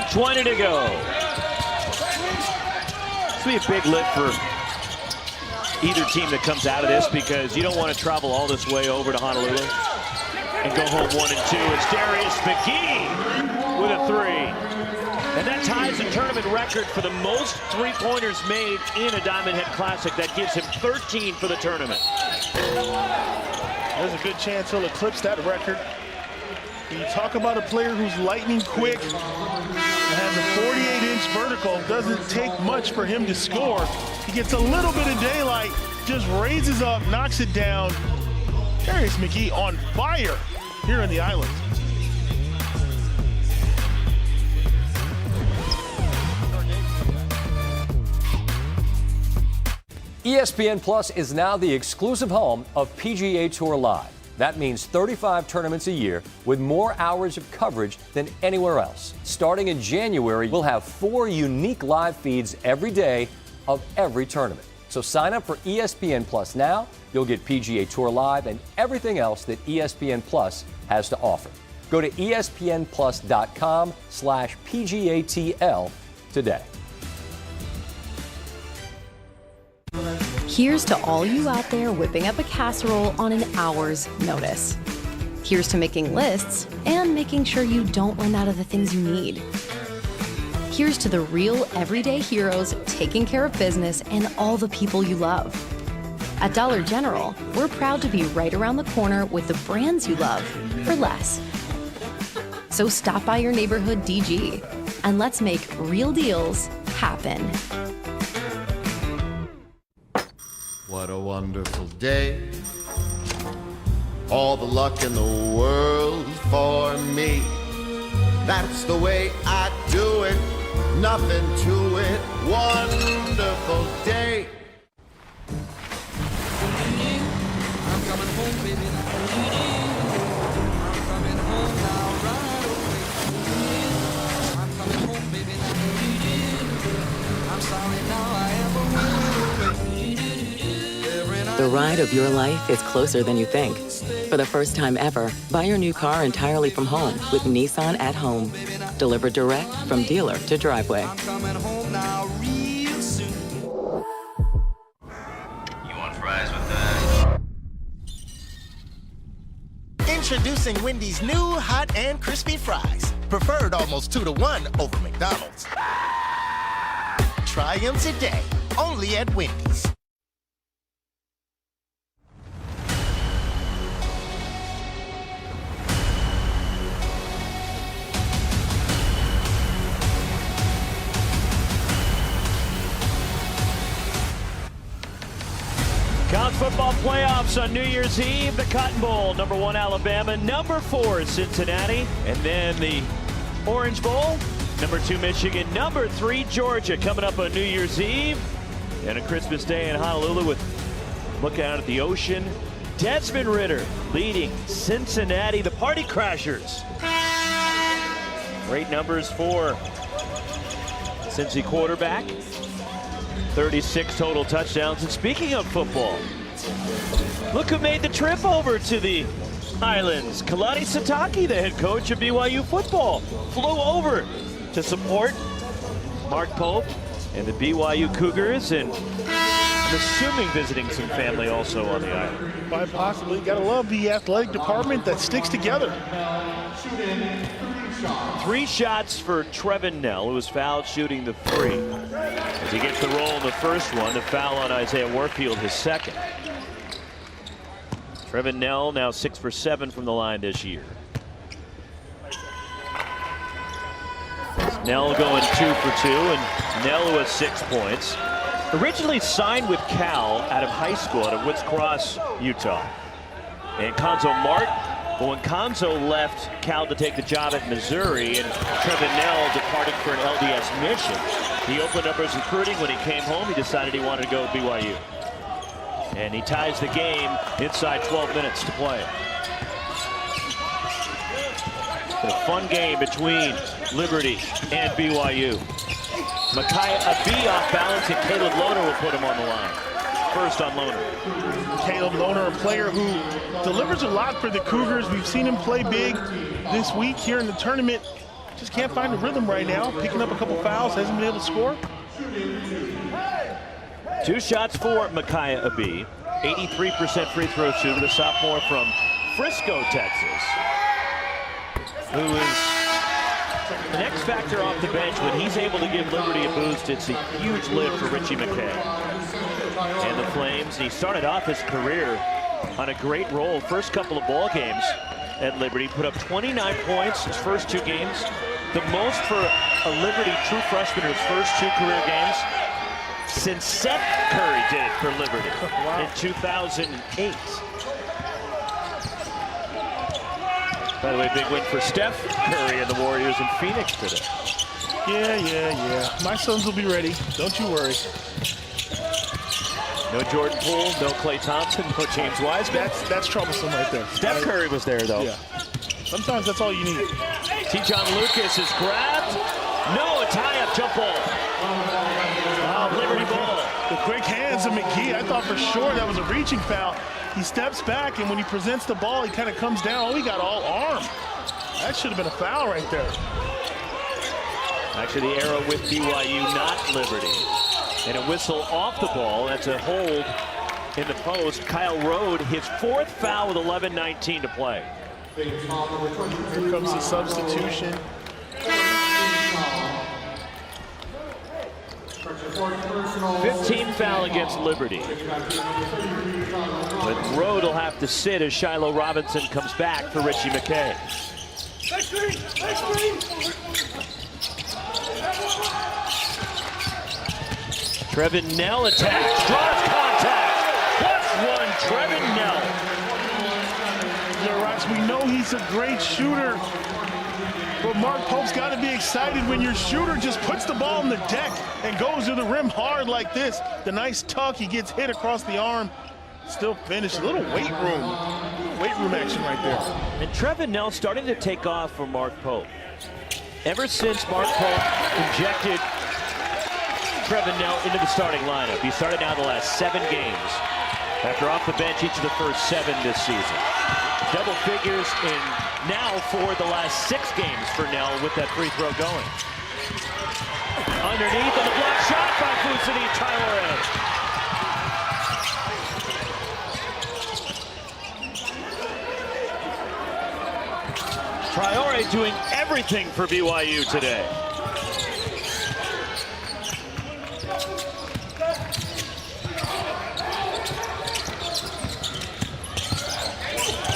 .20 to go. This will be a big lift for either team that comes out of this, because you don't want to travel all this way over to Honolulu and go home 1 and 2. It's Darius McGee with a 3. And that ties the tournament record for the most three-pointers made in a Diamond Head Classic. That gives him 13 for the tournament. There's a good chance he'll eclipse that record. You talk about a player who's lightning quick, has a 48-inch vertical, doesn't take much for him to score. He gets a little bit of daylight, just raises up, knocks it down. Darius McGee on fire here in the island. ESPN Plus is now the exclusive home of PGA Tour Live. That means 35 tournaments a year with more hours of coverage than anywhere else. Starting in January, we'll have 4 unique live feeds every day of every tournament. So sign up for ESPN Plus now. You'll get PGA Tour Live and everything else that ESPN Plus has to offer. Go to espnplus.com/PGATL today. Here's to all you out there whipping up a casserole on an hour's notice. Here's to making lists and making sure you don't run out of the things you need. Here's to the real everyday heroes taking care of business and all the people you love. At Dollar General, we're proud to be right around the corner with the brands you love for less. So stop by your neighborhood DG and let's make real deals happen. What a wonderful day. All the luck in the world for me. That's the way I do it. Nothing to it. Wonderful day. I'm coming home, baby. I'm coming home now, right away. I'm coming home, baby. I'm sorry now I ever went away. The ride of your life is closer than you think. For the first time ever, buy your new car entirely from home with Nissan at Home. Delivered direct from dealer to driveway. I'm coming home now real soon. You want fries with that? Introducing Wendy's new hot and crispy fries. Preferred almost 2-to-1 over McDonald's. Try them today, only at Wendy's. College football playoffs on New Year's Eve. The Cotton Bowl, number 1 Alabama, number 4 Cincinnati, and then the Orange Bowl, number 2 Michigan, number 3 Georgia, coming up on New Year's Eve and a Christmas Day in Honolulu with a look out at the ocean. Desmond Ridder leading Cincinnati, the Party Crashers. Great numbers for Cincy quarterback. 36 total touchdowns. And speaking of football, look who made the trip over to the Islands. Kalani Sitake, the head coach of BYU football, flew over to support Mark Pope and the BYU Cougars, and I'm assuming visiting some family also on the island. Quite possibly. Gotta love the athletic department that sticks together. 3 shots for Trevin Nell, who was fouled shooting the 3. As he gets the roll in the first one, the foul on Isaiah Warfield, his second. Trevin Nell now 6 for 7 from the line this year. Nell going 2 for 2, and Nell who has 6 points. Originally signed with Cal out of high school out of Woods Cross, Utah. And Konzo Martin. But when Konzo left Cal to take the job at Missouri and Trevin Nell departed for an LDS mission, he opened up his recruiting. When he came home, he decided he wanted to go to BYU. And he ties the game inside 12 minutes to play. A fun game between Liberty and BYU. Micaiah Abii off balance, and Caleb Lohner will put him on the line. First on Lohner. Caleb Lohner, a player who delivers a lot for the Cougars. We've seen him play big this week here in the tournament. Just can't find the rhythm right now. Picking up a couple fouls, hasn't been able to score. 2 shots for Micaiah Abii. 83% free throw shooter, the sophomore from Frisco, Texas, who is The next factor off the bench, when he's able to give Liberty a boost, it's a huge lift for Richie McKay. And the Flames, he started off his career on a great roll. First couple of ball games at Liberty, put up 29 points his first 2 games. The most for a Liberty true freshman in his first 2 career games since Seth Curry did it for Liberty in 2008. By the way, big win for Steph Curry and the Warriors in Phoenix today. Yeah. My sons will be ready. Don't you worry. No Jordan Poole, no Klay Thompson, no James Wiseman. That's troublesome right there. Steph Curry was there, though. Yeah. Sometimes that's all you need. T-John Lucas is grabbed. No, a tie-up jump ball. Wow, Liberty ball. The quick hands of McGee. I thought for sure that was a reaching foul. He steps back, and when he presents the ball, he kind of comes down. Oh, he got all arm. That should have been a foul right there. Actually, the arrow with BYU, not Liberty. And a whistle off the ball. That's a hold in the post. Kyle Rode, his 4th foul with 11:19 to play. Here comes the substitution. 15 foul against Liberty. But Rode will have to sit as Shiloh Robinson comes back for Richie McKay. Trevin Nell attacks, draws contact. Plus 1, Trevin Nell. Yeah, Rox, we know he's a great shooter, but Mark Pope's got to be excited when your shooter just puts the ball on the deck and goes to the rim hard like this. The nice tuck, he gets hit across the arm, still finished. A little weight room action right there. And Trevin Nell starting to take off for Mark Pope. Ever since Mark Pope injected Trevin Nell into the starting lineup, he started now the last 7 games. After off the bench each of the first 7 this season. Double figures in now for the last 6 games for Nell with that free throw going. Underneath on the block shot by Fusini Traore. Traore doing everything for BYU today.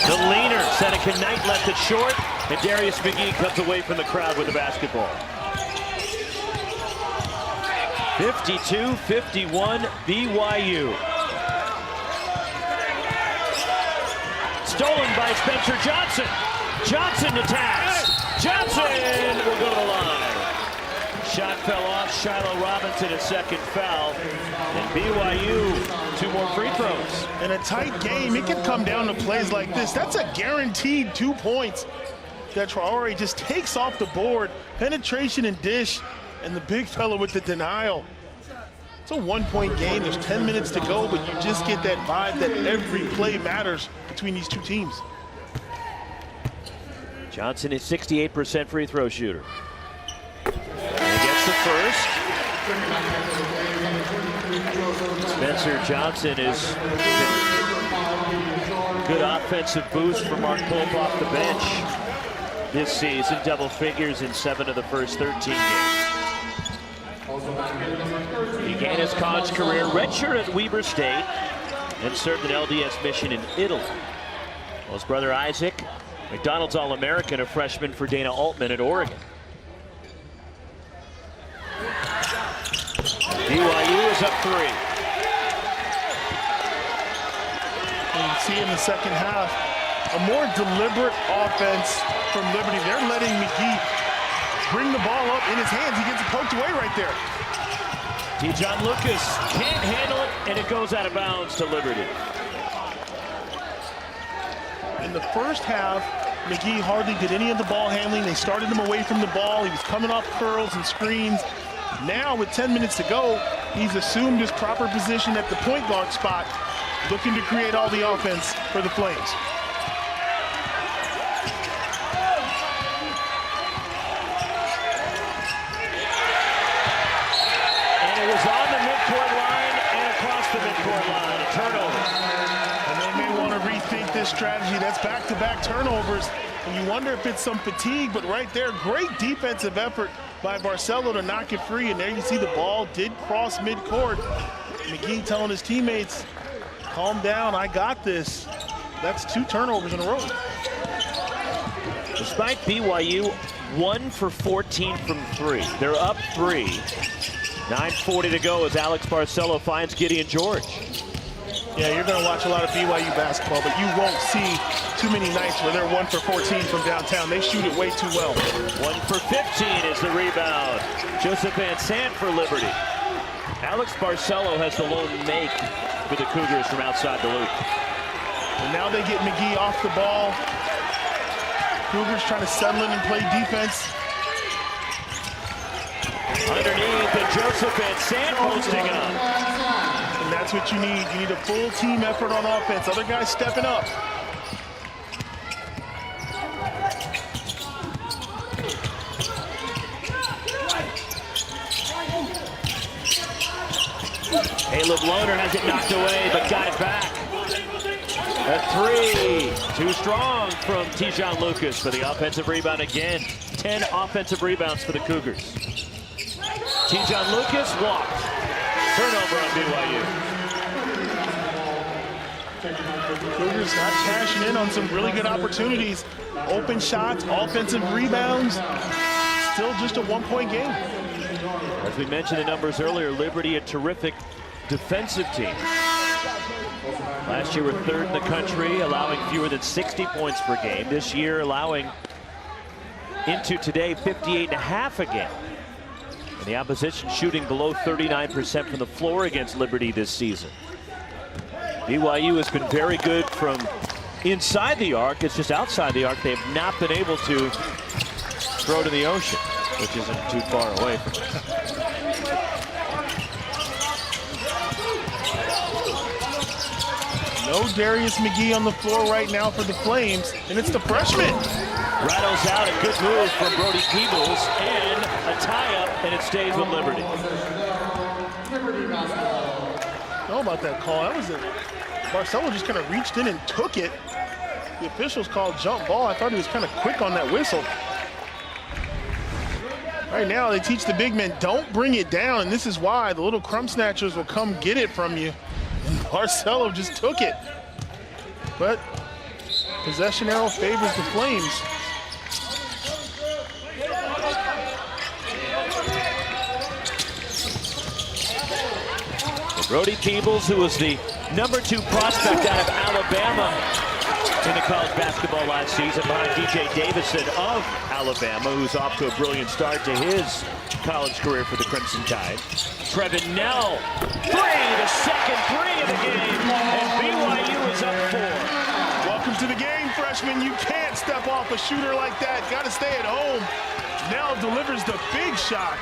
The leaner, Seneca Knight left it short, and Darius McGee comes away from the crowd with the basketball. 52-51 BYU. Stolen by Spencer Johnson. Johnson attacks. Johnson will go to the line. Shot fell off. Shiloh Robinson, a 2nd foul. And BYU, 2 more free throws. In a tight game, it can come down to plays like this. That's a guaranteed 2 points that Traore just takes off the board. Penetration and dish, and the big fella with the denial. It's a 1-point game. There's 10 minutes to go, but you just get that vibe that every play matters between these 2 teams. Johnson is 68% free throw shooter. And gets the first. Spencer Johnson is good offensive boost for Mark Pope off the bench this season. Double figures in 7 of the first 13 games. Began his college career redshirt at Weber State and served an LDS mission in Italy. Well, his brother Isaac, McDonald's All-American, a freshman for Dana Altman at Oregon. BYU is up 3. And you see in the second half, a more deliberate offense from Liberty. They're letting McGee bring the ball up in his hands. He gets it poked away right there. T-John Lucas can't handle it, and it goes out of bounds to Liberty. In the first half, McGee hardly did any of the ball handling. They started him away from the ball. He was coming off curls and screens. Now, with 10 minutes to go, he's assumed his proper position at the point guard spot, looking to create all the offense for the Flames. And it was on the midcourt line and across the midcourt line. A turnover. And they may want to rethink this strategy. That's back-to-back turnovers. And you wonder if it's some fatigue, but right there, great defensive effort by Barcelo to knock it free. And there you see the ball did cross midcourt. McGee telling his teammates, calm down, I got this. That's 2 turnovers in a row. Despite BYU 1 for 14 from 3. They're up 3. 9:40 to go as Alex Barcelo finds Gideon George. Yeah, you're going to watch a lot of BYU basketball, but you won't see too many nights where they're 1 for 14 from downtown. They shoot it way too well. 1 for 15 is the rebound. Joseph Van Sant for Liberty. Alex Barcelo has the lone make for the Cougars from outside the loop. And now they get McGee off the ball. Cougars trying to settle in and play defense. Underneath, and Joseph Van Sant posting up. And that's what you need. You need a full team effort on offense. Other guys stepping up. Caleb Lohner has it knocked away, but got it back. A 3, too strong from Tijon Lucas for the offensive rebound again. 10 offensive rebounds for the Cougars. Tijon Lucas walked. Turnover on BYU. Cougars not cashing in on some really good opportunities. Open shots, offensive rebounds. Still just a 1-point game. As we mentioned the numbers earlier, Liberty a terrific defensive team. Last year we're 3rd in the country, allowing fewer than 60 points per game. This year allowing into today 58.5 a game. And the opposition shooting below 39% from the floor against Liberty this season. BYU has been very good from inside the arc. It's just outside the arc they have not been able to throw to the ocean, which isn't too far away from us. No Darius McGee on the floor right now for the Flames, and it's the freshman. Rattles out a good move from Brody Peebles, and a tie-up, and it stays with Liberty. Know about that call. That was it. Barcelo just kind of reached in and took it. The officials called jump ball. I thought he was kind of quick on that whistle. Right now, they teach the big men, don't bring it down, and this is why the little crumb snatchers will come get it from you. Barcelo just took it. But possession arrow favors the Flames. Brody Peebles, who was the #2 prospect out of Alabama in the college basketball last season, behind DJ Davison of Alabama, who's off to a brilliant start to his college career for the Crimson Tide. Trevin Nell, 3, the second 3 of the game, and BYU is up 4. Welcome to the game, freshman. You can't step off a shooter like that. Got to stay at home. Nell delivers the big shot.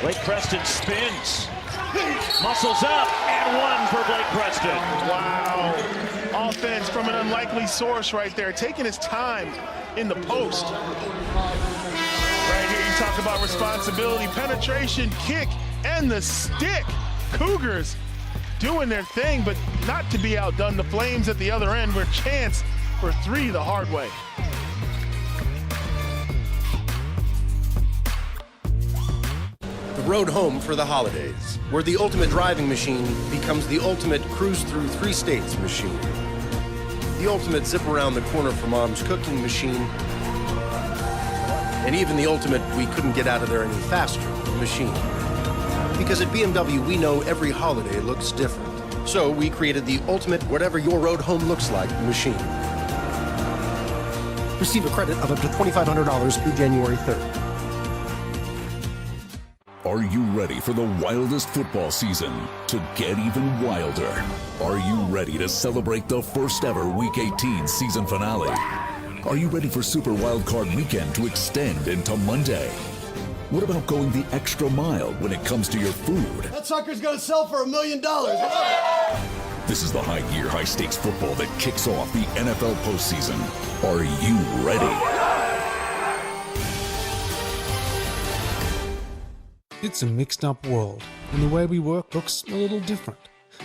Blake Preston spins, muscles up, and 1 for Blake Preston. Wow. Offense from an unlikely source right there, taking his time in the post. Right here, you talk about responsibility, penetration, kick, and the stick. Cougars doing their thing, but not to be outdone. The Flames at the other end were chance for 3 the hard way. The road home for the holidays, where the ultimate driving machine becomes the ultimate cruise through 3 states machine. The ultimate zip around the corner for mom's cooking machine. And even the ultimate we couldn't get out of there any faster machine. Because at BMW, we know every holiday looks different. So we created the ultimate whatever your road home looks like machine. Receive a credit of up to $2,500 through January 3rd. Are you ready for the wildest football season to get even wilder? Are you ready to celebrate the first ever Week 18 season finale? Are you ready for Super Wildcard Weekend to extend into Monday? What about going the extra mile when it comes to your food? That sucker's gonna sell for $1 million. This is the high-gear, high-stakes football that kicks off the NFL postseason. Are you ready? It's a mixed up world, and the way we work looks a little different.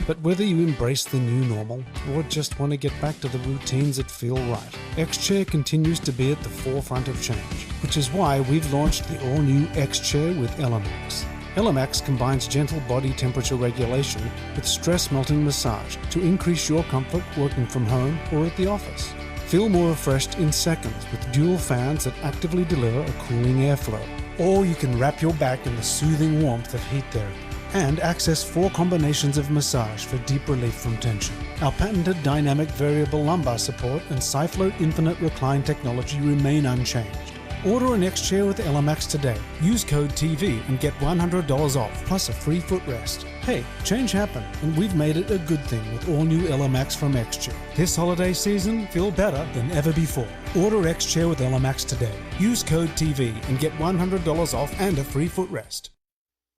But whether you embrace the new normal or just want to get back to the routines that feel right, X-Chair continues to be at the forefront of change, which is why we've launched the all-new X-Chair with Elemax. Elemax combines gentle body temperature regulation with stress melting massage to increase your comfort working from home or at the office. Feel more refreshed in seconds with dual fans that actively deliver a cooling airflow. Or you can wrap your back in the soothing warmth of heat therapy and access 4 combinations of massage for deep relief from tension. Our patented dynamic variable lumbar support and SciFloat Infinite Recline technology remain unchanged. Order an X-Chair with Elemax today. Use code TV and get $100 off, plus a free footrest. Hey, change happened, and we've made it a good thing with all new Elemax from X-Chair. This holiday season, feel better than ever before. Order X-Chair with Elemax today. Use code TV and get $100 off and a free footrest.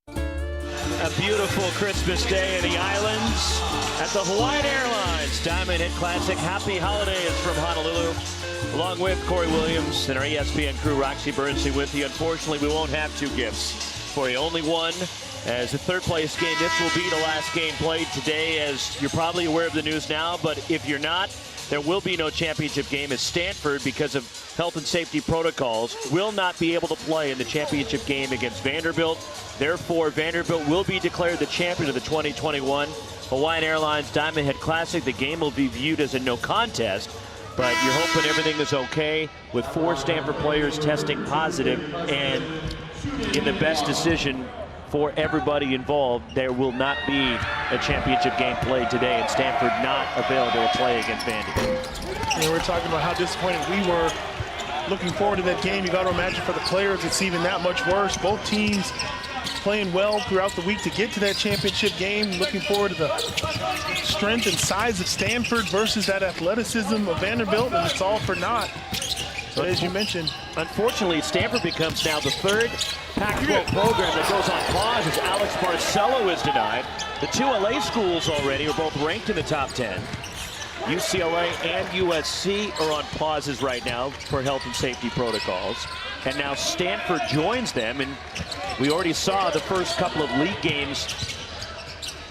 A beautiful Christmas day in the islands at the Hawaiian Airlines Diamond Hit Classic. Happy holidays from Honolulu. Along with Corey Williams and our ESPN crew, Roxy Bernstein with you. Unfortunately, we won't have 2 gifts for you. Only one. As a third place game, this will be the last game played today, as you're probably aware of the news now. But if you're not, there will be no championship game, as Stanford, because of health and safety protocols, will not be able to play in the championship game against Vanderbilt. Therefore, Vanderbilt will be declared the champion of the 2021 Hawaiian Airlines Diamond Head Classic. The game will be viewed as a no contest, but you're hoping everything is okay with 4 Stanford players testing positive, and in the best decision for everybody involved, there will not be a championship game played today, and Stanford not available to play against Vandy. We're talking about how disappointed we were looking forward to that game. You got to imagine for the players, it's even that much worse. Both teams playing well throughout the week to get to that championship game. Looking forward to the strength and size of Stanford versus that athleticism of Vanderbilt, and it's all for naught. So as you mentioned, unfortunately, Stanford becomes now the 3rd Pac-12 program that goes on pause as Alex Barcelo is denied. The 2 LA schools already are both ranked in the top 10. UCLA and USC are on pauses right now for health and safety protocols. And now Stanford joins them, and we already saw the first couple of league games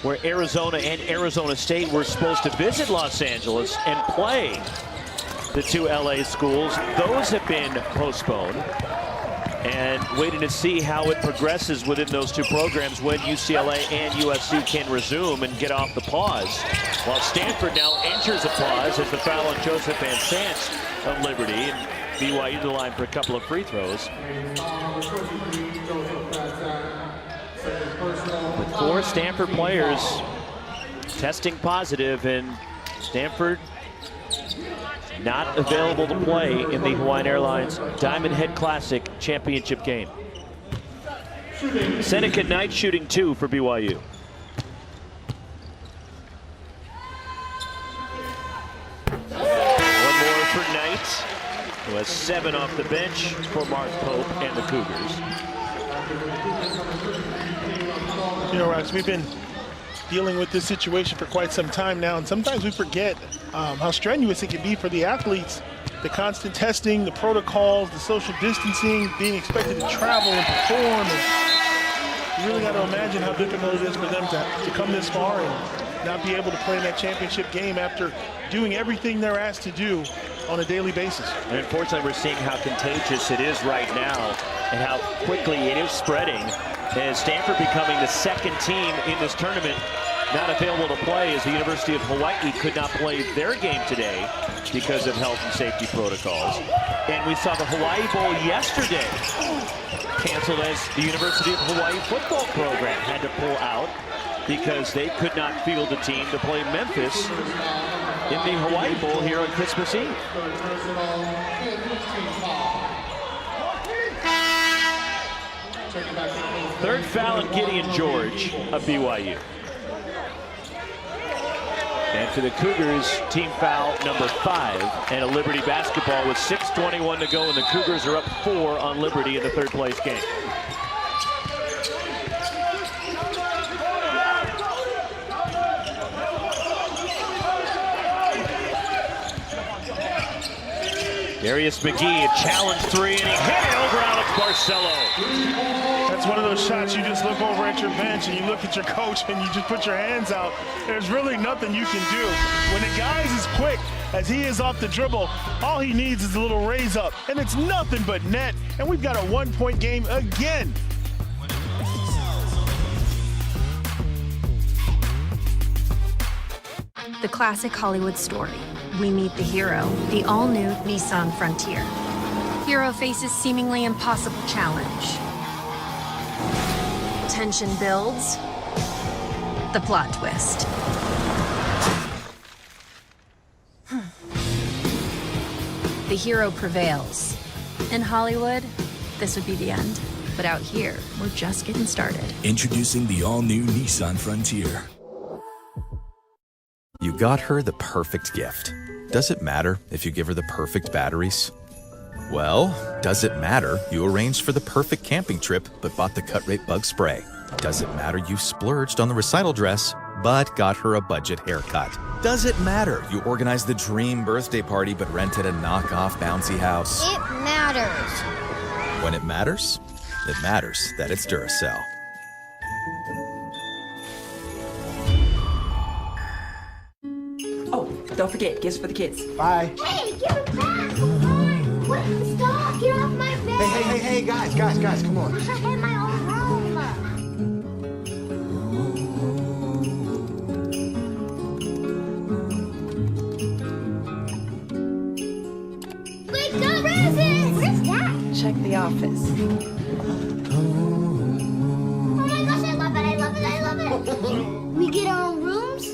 where Arizona and Arizona State were supposed to visit Los Angeles and play the 2 LA schools. Those have been postponed, and waiting to see how it progresses within those 2 programs when UCLA and USC can resume and get off the pause. While Stanford now enters a pause as the foul on Joseph Van Sant of Liberty, and BYU to the line for a couple of free throws. With 4 Stanford players testing positive, and Stanford not available to play in the Hawaiian Airlines Diamond Head Classic championship game. Seneca Knight shooting 2 for BYU. One more for Knight, who has 7 off the bench for Mark Pope and the Cougars. You know, Rox, we've been dealing with this situation for quite some time now, and sometimes we forget how strenuous it can be for the athletes. The constant testing, the protocols, the social distancing, being expected to travel and perform. And you really got to imagine how difficult it is for them to come this far and not be able to play in that championship game after doing everything they're asked to do on a daily basis. And unfortunately, we're seeing how contagious it is right now and how quickly it is spreading, as Stanford becoming the 2nd team in this tournament not available to play, as the University of Hawaii could not play their game today because of health and safety protocols. And we saw the Hawaii Bowl yesterday canceled, as the University of Hawaii football program had to pull out because they could not field a team to play Memphis in the Hawaii Bowl here on Christmas Eve. Third foul on Gideon George of BYU. And for the Cougars, team foul number 5, and a Liberty basketball with 6:21 to go, and the Cougars are up 4 on Liberty in the 3rd place game. Darius McGee, a challenge three, and he hit it over Alex Barcelo. That's one of those shots you just look over at your bench and you look at your coach and you just put your hands out. There's really nothing you can do. When a guy is as quick as he is off the dribble, all he needs is a little raise up, and it's nothing but net. And we've got a 1-point game again. The classic Hollywood story. We meet the hero, the all-new Nissan Frontier. Hero faces seemingly impossible challenge. Tension builds. The plot twist. The hero prevails. In Hollywood, this would be the end. But out here, we're just getting started. Introducing the all-new Nissan Frontier. You got her the perfect gift. Does it matter if you give her the perfect batteries? Well, does it matter you arranged for the perfect camping trip but bought the cut rate bug spray? Does it matter you splurged on the recital dress but got her a budget haircut? Does it matter you organized the dream birthday party but rented a knockoff bouncy house? It matters. When it matters that it's Duracell. Oh, don't forget, gifts for the kids. Bye. Hey, give it back! Come on! Stop! Get off my bed! Hey, guys, come on. I had my own room. Wait, no, where is it? Where's that? Check the office. Oh my gosh, I love it! We get our own rooms?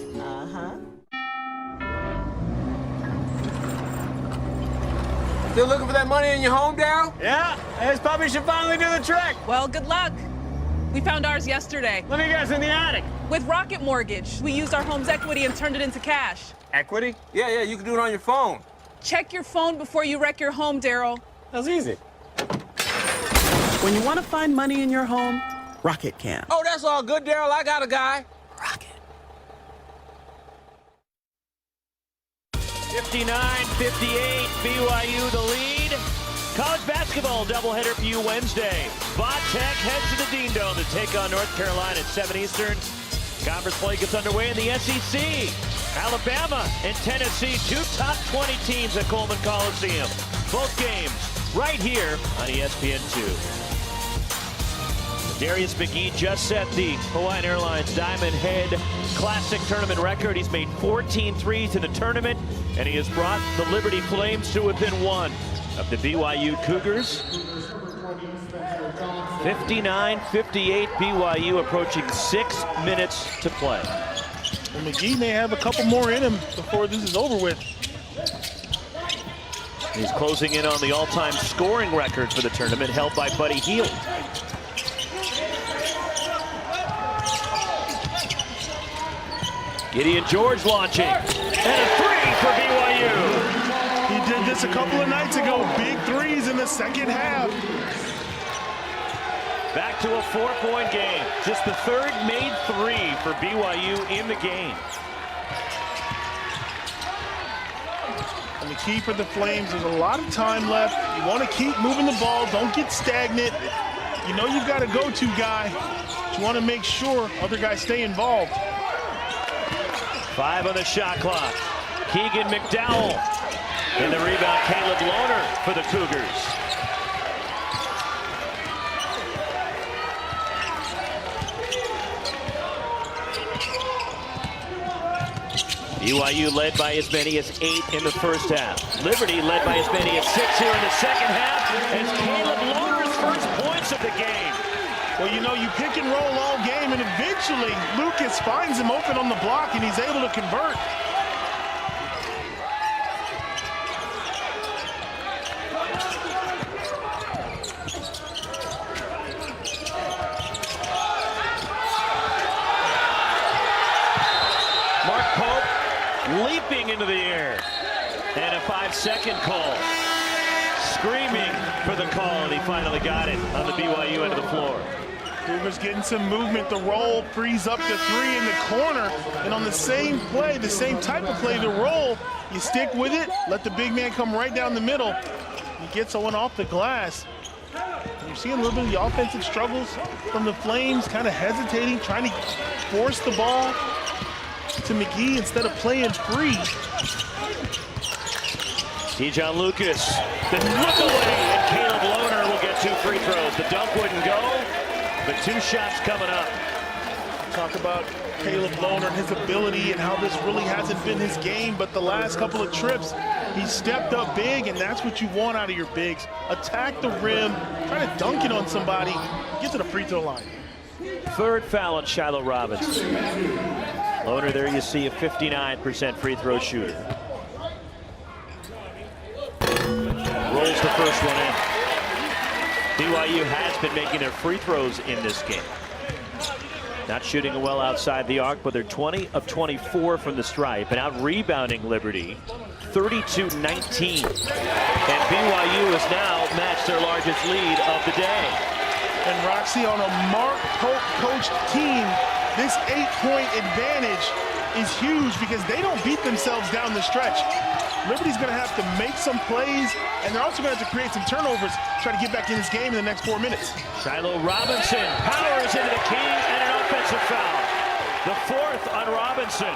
Still looking for that money in your home, Daryl? Yeah, this puppy should finally do the trick. Well, good luck. We found ours yesterday. Let me guess, in the attic. With Rocket Mortgage, we used our home's equity and turned it into cash. Equity? Yeah, you can do it on your phone. Check your phone before you wreck your home, Daryl. That's easy. When you want to find money in your home, Rocket can. Oh, that's all good, Daryl. I got a guy. 59-58, BYU the lead. College basketball doubleheader for you Wednesday. Va-Tech heads to the Dean Dome to take on North Carolina at 7 Eastern. Conference play gets underway in the SEC. Alabama and Tennessee, two top 20 teams at Coleman Coliseum. Both games right here on ESPN2. Darius McGee just set the Hawaiian Airlines Diamond Head Classic tournament record. He's made 14 threes in the tournament, and he has brought the Liberty Flames to within one of the BYU Cougars. 59-58, BYU approaching 6 minutes to play. And McGee may have a couple more in him before this is over with. He's closing in on the all-time scoring record for the tournament, held by Buddy Hield. Gideon George launching, and a three for BYU. He did this a couple of nights ago, big threes in the second half. Back to a 4-point game. Just the third made three for BYU in the game. And the key for the Flames, there's a lot of time left. You want to keep moving the ball, don't get stagnant. You know you've got a go-to guy, but you want to make sure other guys stay involved. 5 on the shot clock. Keegan McDowell. And the rebound, Caleb Lohner for the Cougars. BYU led by as many as 8 in the first half. Liberty led by as many as 6 here in the second half. As Caleb Lohner's first points of the game. Well, you know, you pick and roll all game, and eventually Lucas finds him open on the block, and he's able to convert. Mark Pope leaping into the air. And a 5-second call. Screaming for the call, and he finally got it on the BYU end of the floor. Cougars getting some movement. The roll frees up the three in the corner. And on the same play, the same type of play, the roll, you stick with it, let the big man come right down the middle. You get someone off the glass. And you're seeing a little bit of the offensive struggles from the Flames, kind of hesitating, trying to force the ball to McGee instead of playing free. T-John Lucas, the look away, and Caleb Lohner will get 2 free throws. The dunk wouldn't go, but 2 shots coming up. Talk about Caleb Lohner and his ability and how this really hasn't been his game, but the last couple of trips, he stepped up big, and that's what you want out of your bigs. Attack the rim, try to dunk it on somebody, get to the free throw line. 3rd foul on Shiloh Robinson. Lohner, there you see a 59% free throw shooter. Rolls the first one in. BYU has been making their free throws in this game. Not shooting well outside the arc, but they're 20 of 24 from the stripe, and out rebounding Liberty 32-19. And BYU has now matched their largest lead of the day. And Roxy, on a Mark Pope coached team, this 8-point advantage is huge because they don't beat themselves down the stretch. Liberty's going to have to make some plays, and they're also going to have to create some turnovers, try to get back in this game in the next 4 minutes. Shiloh Robinson powers into the key, and an offensive foul. The 4th on Robinson.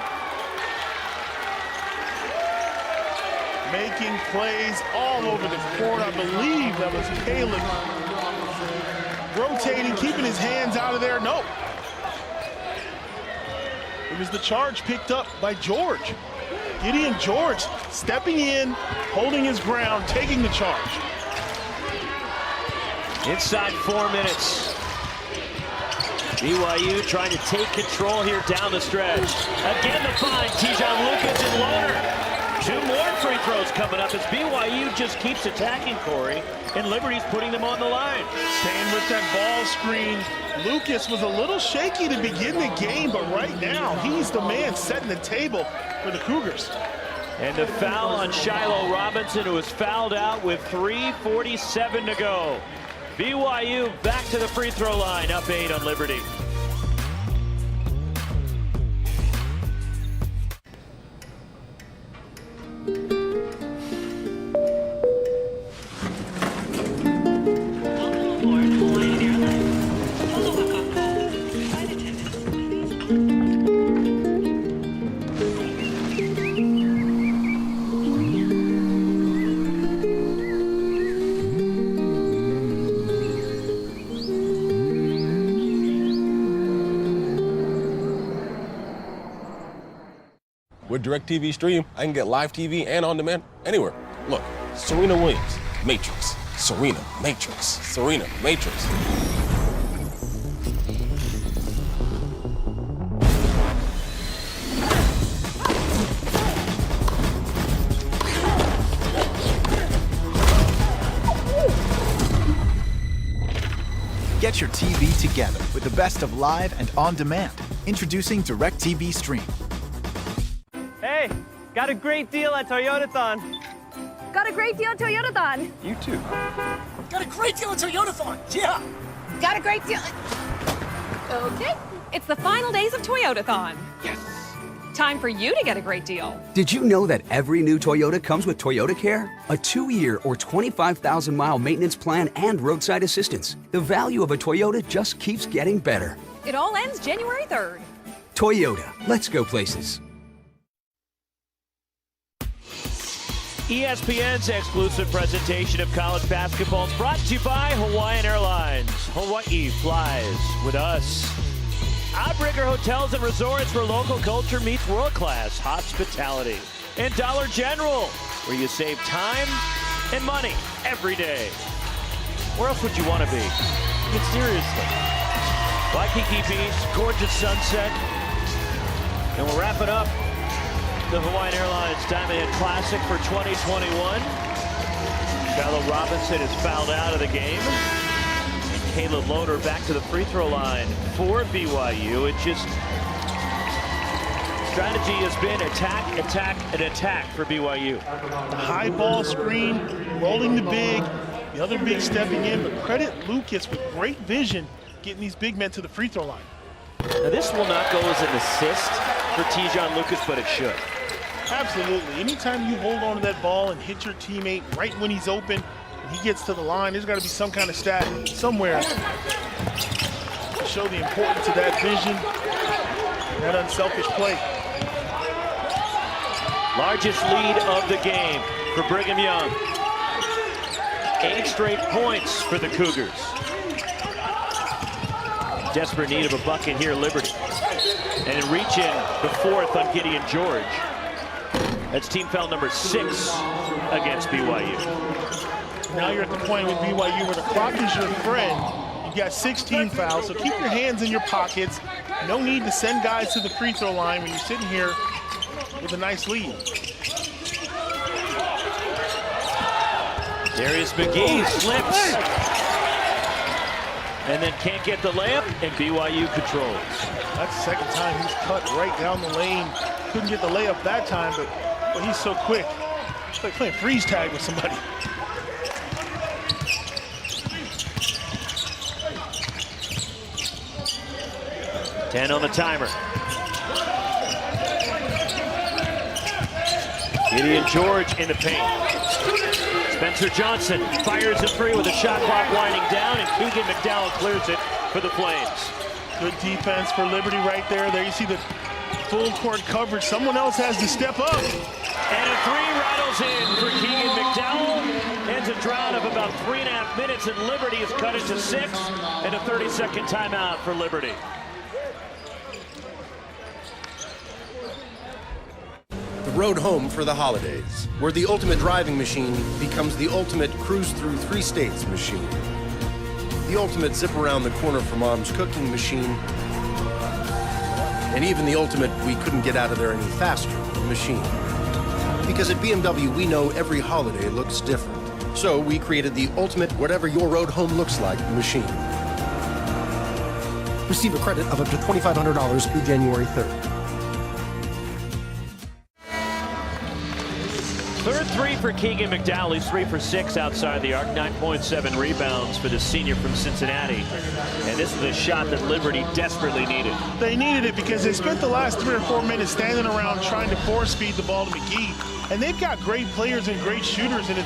Making plays all over the court. I believe that was Caleb. Rotating, keeping his hands out of there. No. It was the charge picked up by George. Gideon George stepping in, holding his ground, taking the charge. Inside 4 minutes. BYU trying to take control here down the stretch. Again the find, T-John Lucas and Lohner. 2 more free throws coming up as BYU just keeps attacking Corey, and Liberty's putting them on the line. Staying with that ball screen. Lucas was a little shaky to begin the game, but right now he's the man setting the table for the Cougars. And the foul on Shiloh Robinson, who was fouled out with 3:47 to go. BYU back to the free throw line, up 8 on Liberty. With DirecTV Stream, I can get live TV and on demand anywhere. Look, Serena Williams, Matrix. Serena, Matrix. Serena, Matrix. Get your TV together with the best of live and on demand. Introducing DirecTV Stream. Hey, got a great deal at Toyotathon. Got a great deal at Toyotathon. You too. Got a great deal at Toyotathon. Yeah. Got a great deal. Okay, it's the final days of Toyotathon. Yes. Time for you to get a great deal. Did you know that every new Toyota comes with Toyota Care? A 2-year or 25,000-mile maintenance plan and roadside assistance. The value of a Toyota just keeps getting better. It all ends January 3rd. Toyota, let's go places. ESPN's exclusive presentation of college basketball is brought to you by Hawaiian Airlines. Hawaii flies with us. Outrigger Hotels and Resorts, where local culture meets world-class hospitality. And Dollar General, where you save time and money every day. Where else would you want to be? Get seriously. Waikiki Beach, gorgeous sunset. And we're wrapping up the Hawaiian Airlines Diamond Head Classic for 2021. Shiloh Robinson is fouled out of the game. And Caleb Lohner back to the free throw line for BYU. It just, strategy has been attack, attack, and attack for BYU. The high ball screen, rolling the big, the other big stepping in, but credit Lucas with great vision getting these big men to the free throw line. Now this will not go as an assist for T-John Lucas, but it should. Absolutely. Anytime you hold on to that ball and hit your teammate right when he's open, he gets to the line, there's got to be some kind of stat somewhere to show the importance of that vision, that unselfish play. Largest lead of the game for Brigham Young. 8 straight points for the Cougars. Desperate need of a bucket here, Liberty. And reach in the 4th on Gideon George. That's team foul number 6 against BYU. Now you're at the point with BYU where the clock is your friend. You've got 16 fouls, so keep your hands in your pockets. No need to send guys to the free throw line when you're sitting here with a nice lead. Darius McGee slips. And then can't get the layup, and BYU controls. That's the second time he's cut right down the lane. Couldn't get the layup that time, but he's so quick. It's like playing freeze tag with somebody. Ten on the timer. Gideon George in the paint. Spencer Johnson fires it free with a shot clock winding down, and Keegan McDowell clears it for the Flames. Good defense for Liberty right there. There you see the full court coverage. Someone else has to step up. And a 3 rattles in for Keegan McDowell. Ends a drought of about 3.5 minutes, and Liberty is cut into 6, and a 30-second timeout for Liberty. The road home for the holidays, where the ultimate driving machine becomes the ultimate cruise through 3 states machine. The ultimate zip around the corner for mom's cooking machine. And even the ultimate we couldn't get out of there any faster machine. Because at BMW, we know every holiday looks different. So we created the ultimate whatever your road home looks like machine. Receive a credit of up to $2,500 through January 3rd. Third 3 for Keegan McDowell. He's 3 for 6 outside the arc. 9.7 rebounds for the senior from Cincinnati. And this is a shot that Liberty desperately needed. They needed it because they spent the last 3 or 4 minutes standing around trying to force feed the ball to McGee. And they've got great players and great shooters, and you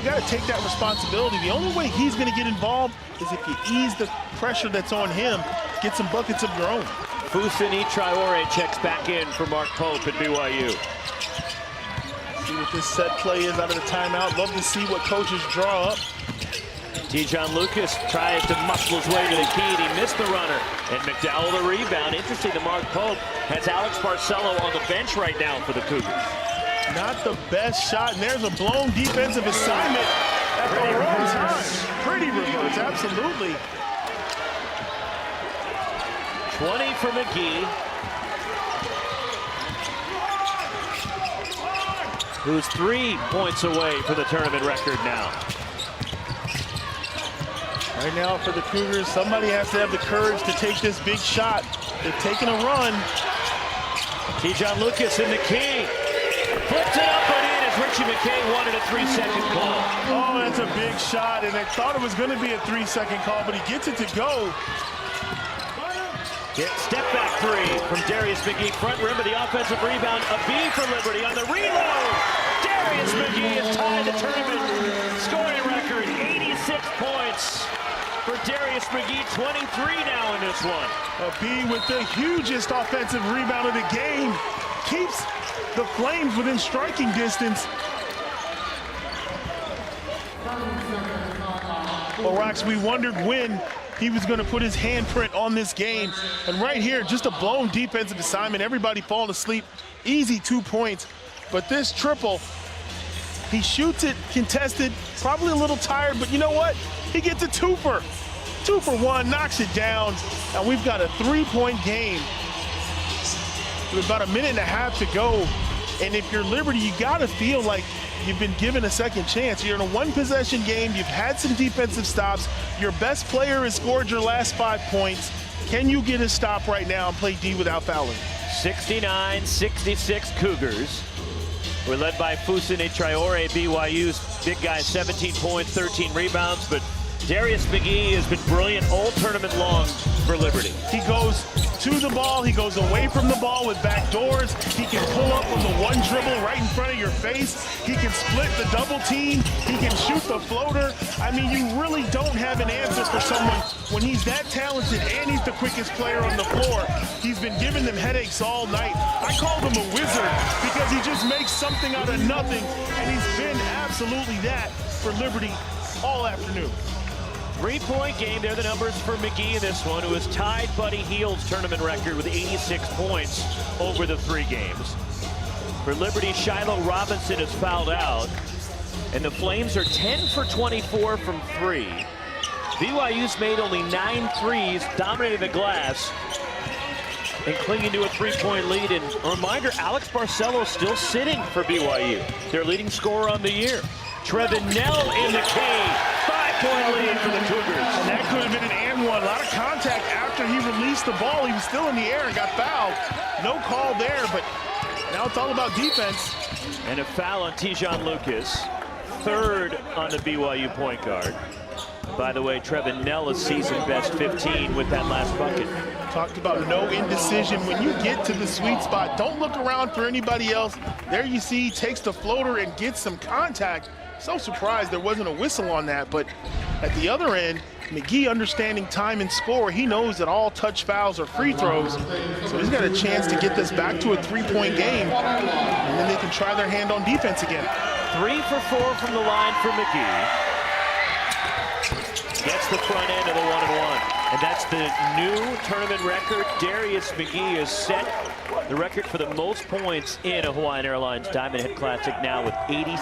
got to take that responsibility. The only way he's going to get involved is if you ease the pressure that's on him, get some buckets of your own. Fusini Traore checks back in for Mark Pope at BYU. See what this set play is out of the timeout. Love to see what coaches draw up. T-John Lucas tries to muscle his way to the key, and he missed the runner. And McDowell the rebound. Interesting that Mark Pope has Alex Barcelo on the bench right now for the Cougars. Not the best shot, and there's a blown defensive assignment at the wrong time. Pretty reverse, absolutely. 20 for McGee, who's 3 points away for the tournament record now. Right now for the Cougars, somebody has to have the courage to take this big shot. They're taking a run. T-John Lucas in the key. Flips it up and in as Richie McKay wanted a 3-second call. Oh, that's a big shot, and they thought it was going to be a 3-second call, but he gets it to go. Step back 3 from Darius McGee. Front rim of the offensive rebound. A B for Liberty on the reload. Darius McGee has tied the tournament scoring record. 86 points for Darius McGee. 23 now in this one. A B with the hugest offensive rebound of the game. Keeps the Flames within striking distance. Well, Rox, we wondered when he was going to put his handprint on this game. And right here, just a blown defensive assignment. Everybody falling asleep. Easy 2 points. But this triple, he shoots it contested, probably a little tired, but you know what? He gets a 2 for 1, knocks it down. And we've got a 3-point game with about 1.5 minutes to go. And if you're Liberty, you got to feel like you've been given a second chance. You're in a 1-possession game. You've had some defensive stops. Your best player has scored your last 5 points. Can you get a stop right now and play D without fouling? 69-66 Cougars. We're led by Fusini Traore, BYU's big guy, 17 points, 13 rebounds. But Darius McGee has been brilliant all tournament long for Liberty. He goes to the ball. He goes away from the ball with back doors. He can pull up on the one dribble right in front of your face. He can split the double team. He can shoot the floater. I mean, you really don't have an answer for someone when he's that talented and he's the quickest player on the floor. He's been giving them headaches all night. I called him a wizard because he just makes something out of nothing, and he's been absolutely that for Liberty all afternoon. 3-point game. They're the numbers for McGee in this one, who has tied Buddy Hield's tournament record with 86 points over the 3 games. For Liberty, Shiloh Robinson is fouled out, and the Flames are 10 for 24 from 3. BYU's made only 9 threes, dominating the glass, and clinging to a 3-point lead. And a reminder, Alex Barcelo still sitting for BYU, their leading scorer on the year. Trevin Nell in the key. 5-point lead for the Cougars. And that could have been an and one. A lot of contact after he released the ball. He was still in the air and got fouled. No call there, but now it's all about defense. And a foul on Tijon Lucas. 3rd on the BYU point guard. By the way, Trevin Nell is season best 15 with that last bucket. Talked about no indecision. When you get to the sweet spot, don't look around for anybody else. There you see he takes the floater and gets some contact. So surprised there wasn't a whistle on that, but at the other end, McGee understanding time and score, he knows that all touch fouls are free throws, so he's got a chance to get this back to a 3-point game, and then they can try their hand on defense again. 3 for 4 from the line for McGee. Gets the front end of the 1-and-1. And that's the new tournament record. Darius McGee has set the record for the most points in a Hawaiian Airlines Diamond Head Classic now with 86.